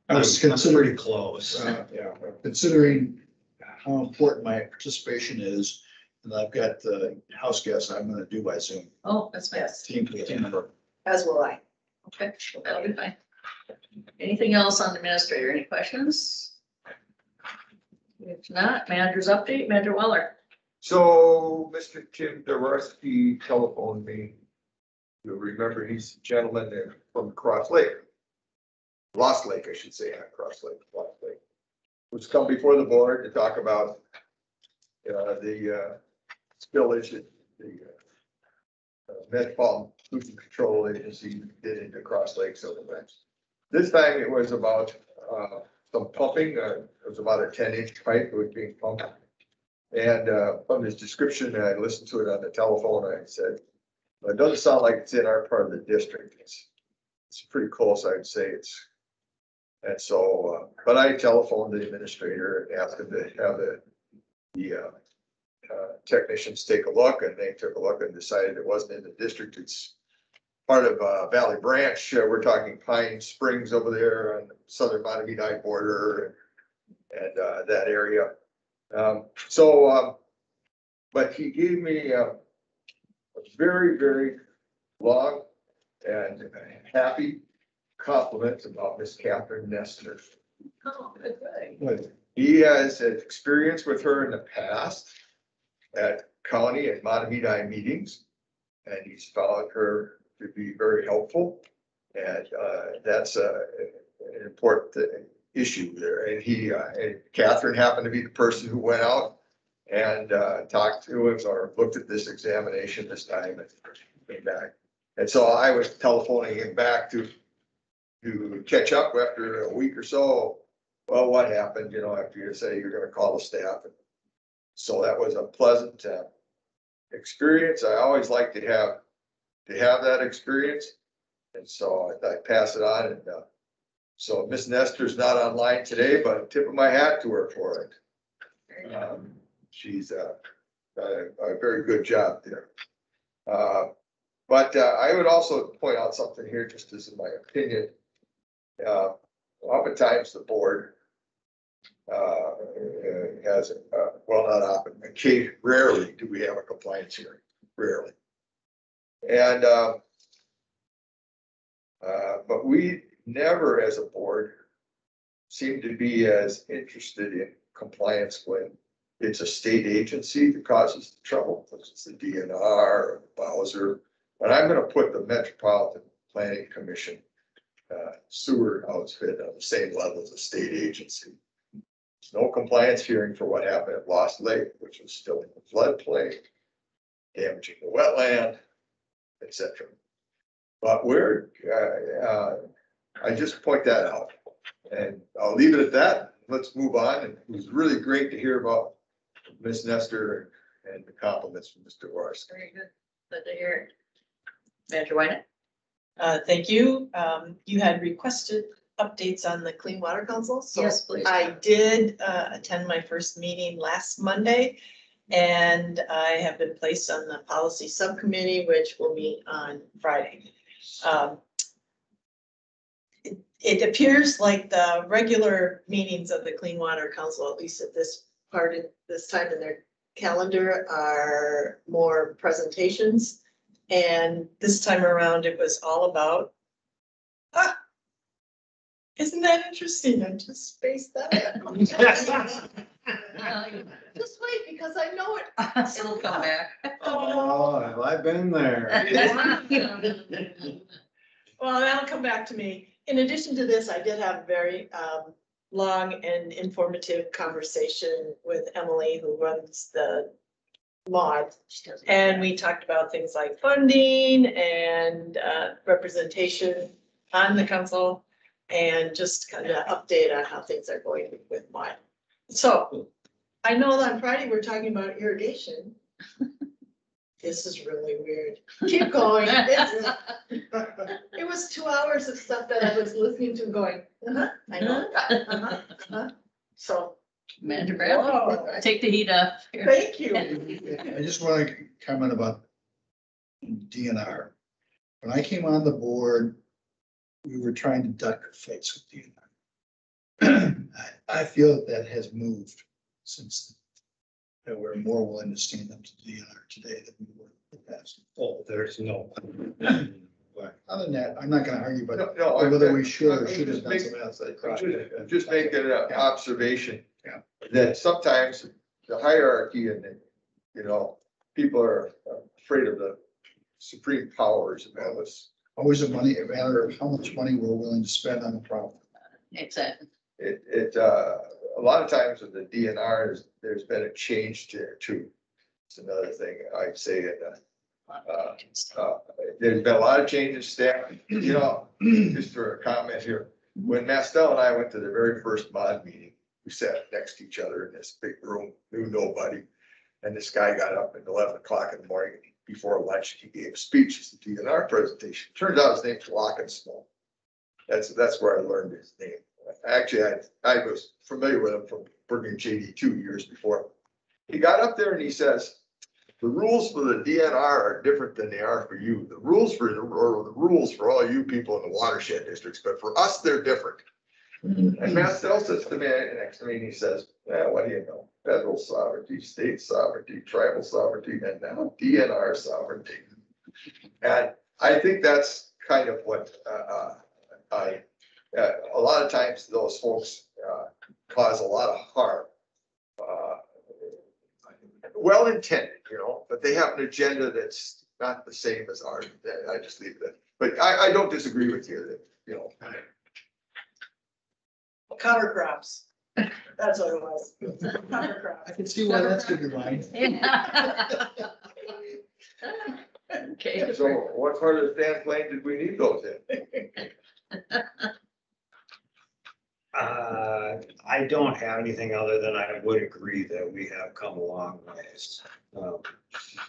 I was considering close. yeah, considering how important my participation is, and I've got the house guests I'm gonna do by Zoom. Oh, that's nice. Team. As will I. Okay, that'll be fine. Anything else on the administrator? Any questions? If not, manager's update, Manager Waller. So Mr. Tim Daruski telephoned me. You'll remember he's a gentleman there from Cross Lake. Lost Lake, I should say, not Cross Lake, Lost Lake. Who's come before the board to talk about the spillage that the Metropolitan Pollution Control Agency did into Cross Lake several times. This time it was about some pumping. It was about a 10-inch pipe that was being pumped. And from his description, I listened to it on the telephone. I said, well, it doesn't sound like it's in our part of the district. It's pretty close, I'd say. And so, but I telephoned the administrator and asked him to have the technicians take a look, and they took a look and decided it wasn't in the district. It's part of Valley Branch. We're talking Pine Springs over there on the southern Matamidi border and that area. But he gave me a very, very long and happy compliment about Miss Catherine Nestor. Oh, good. He has experience with her in the past at county and Matamidi meetings, and he's found her to be very helpful. And that's an important issue there. And Catherine happened to be the person who went out and talked to him or looked at this examination this time and came back. And so I was telephoning him back to catch up after a week or so. Well, what happened, after you say you're going to call the staff. And so that was a pleasant experience. I always like to have that experience. And so I pass it on. And so Miss Nestor's not online today, but tip of my hat to her for it. She's a very good job there. But I would also point out something here, just as in my opinion. Oftentimes the board has, well, not often, rarely do we have a compliance hearing, rarely. And, but we never as a board seem to be as interested in compliance when it's a state agency that causes the trouble, such as the DNR or Bowser. But I'm going to put the Metropolitan Planning Commission sewer outfit on the same level as a state agency. There's no compliance hearing for what happened at Lost Lake, which was still in the floodplain, damaging the wetland, etc. But I just point that out, and I'll leave it at that. Let's move on. And it was really great to hear about Miss Nestor and the compliments from Mr. Warsk. Very good. Good to hear it. Manager White. Thank you. You had requested updates on the Clean Water Council. So yes, please. I did attend my first meeting last Monday, and I have been placed on the policy subcommittee, which will meet on Friday. It appears like the regular meetings of the Clean Water Council, at least at this time in their calendar, are more presentations. And this time around, it was all about, isn't that interesting? I just spaced that out. Just wait, because I know it. It'll come back. Oh, have I been there? Well, that'll come back to me. In addition to this, I did have a very long and informative conversation with Emily, who runs the mod, and we talked about things like funding and representation on the council. and just kind of update on how things are going with mine. So I know that on Friday, we're talking about irrigation. This is really weird. Keep going. It was 2 hours of stuff that I was listening to going, I know. So. Manager Bradley, take the heat off. Here. Thank you. I just want to comment about DNR. When I came on the board, we were trying to duck fights with DNR. I feel that has moved since then. That we're more willing to stand up to DNR today than we were in the past. Oh, there's no. Other than that, I'm not gonna argue about No, whether we should or should have done something else. I'm just making an observation. Yeah. That sometimes the hierarchy and, people are afraid of the supreme powers and all this. Always a matter of how much money we're willing to spend on the problem. Exactly. A lot of times with the DNR, there's been a change there too. It's another thing I'd say, there's been a lot of changes, staff, just for a comment here. When Mastel and I went to the very first mod meeting, we sat next to each other in this big room, knew nobody. And this guy got up at 11 o'clock in the morning before lunch. He gave a speech, it's the DNR presentation. Turns out his name's Lockensmall. That's where I learned his name. Actually, I was familiar with him from working at JD 2 years before. He got up there and he says, the rules for the DNR are different than they are for you. The rules for all you people in the watershed districts, but for us, they're different. And Mastel sits to me next to me and he says, what do you know? Federal sovereignty, state sovereignty, tribal sovereignty, and now DNR sovereignty. And I think that's kind of what a lot of times those folks cause a lot of harm. Well intended, but they have an agenda that's not the same as ours. I just leave that. But I don't disagree with you that, Cover crops. That's what it was. Cover crops. I can see why that's good line. Okay. So what part of the stand plane did we need those in? I don't have anything other than I would agree that we have come a long ways.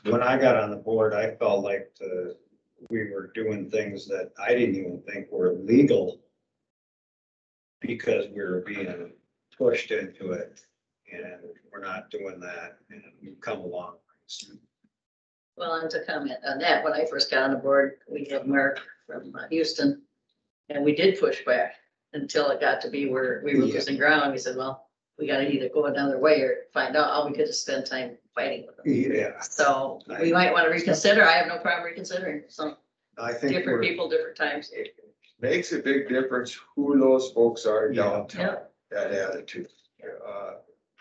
When I got on the board, I felt like we were doing things that I didn't even think were legal because we were being pushed into it, and we're not doing that, and we've come a long ways. Well, and to comment on that, when I first got on the board, we had Mark from Houston, and we did push back until it got to be where we were losing ground. We said, well, we gotta either go another way or find out how we could just spend time fighting with them. Yeah. So we might want to reconsider. I have no problem reconsidering. So I think different people, different times. It makes a big difference who those folks are downtown, that attitude.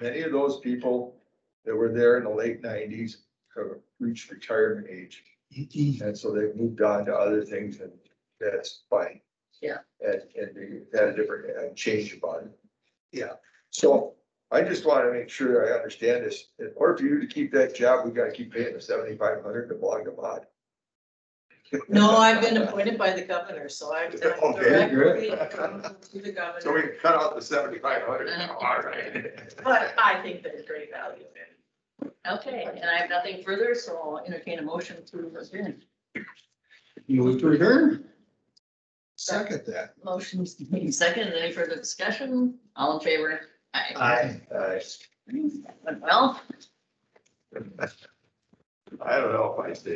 Many of those people that were there in the late 90s have reached retirement age. And so they've moved on to other things, and that's fine. Yeah. And they had a different change about it. Yeah. So I just want to make sure I understand this. In order for you to keep that job, we got to keep paying the $7,500 to belong to mod. No, I've been appointed by the governor, so I'm Okay, directly good. to the governor. So we can cut out the $7,500. All right. But I think there's great value in it. Okay, and I have nothing further, so I'll entertain a motion to adjourn. Move to adjourn. Second that. Motion's made second. Any further discussion? All in favor? Aye. Went well. I don't know if I stay.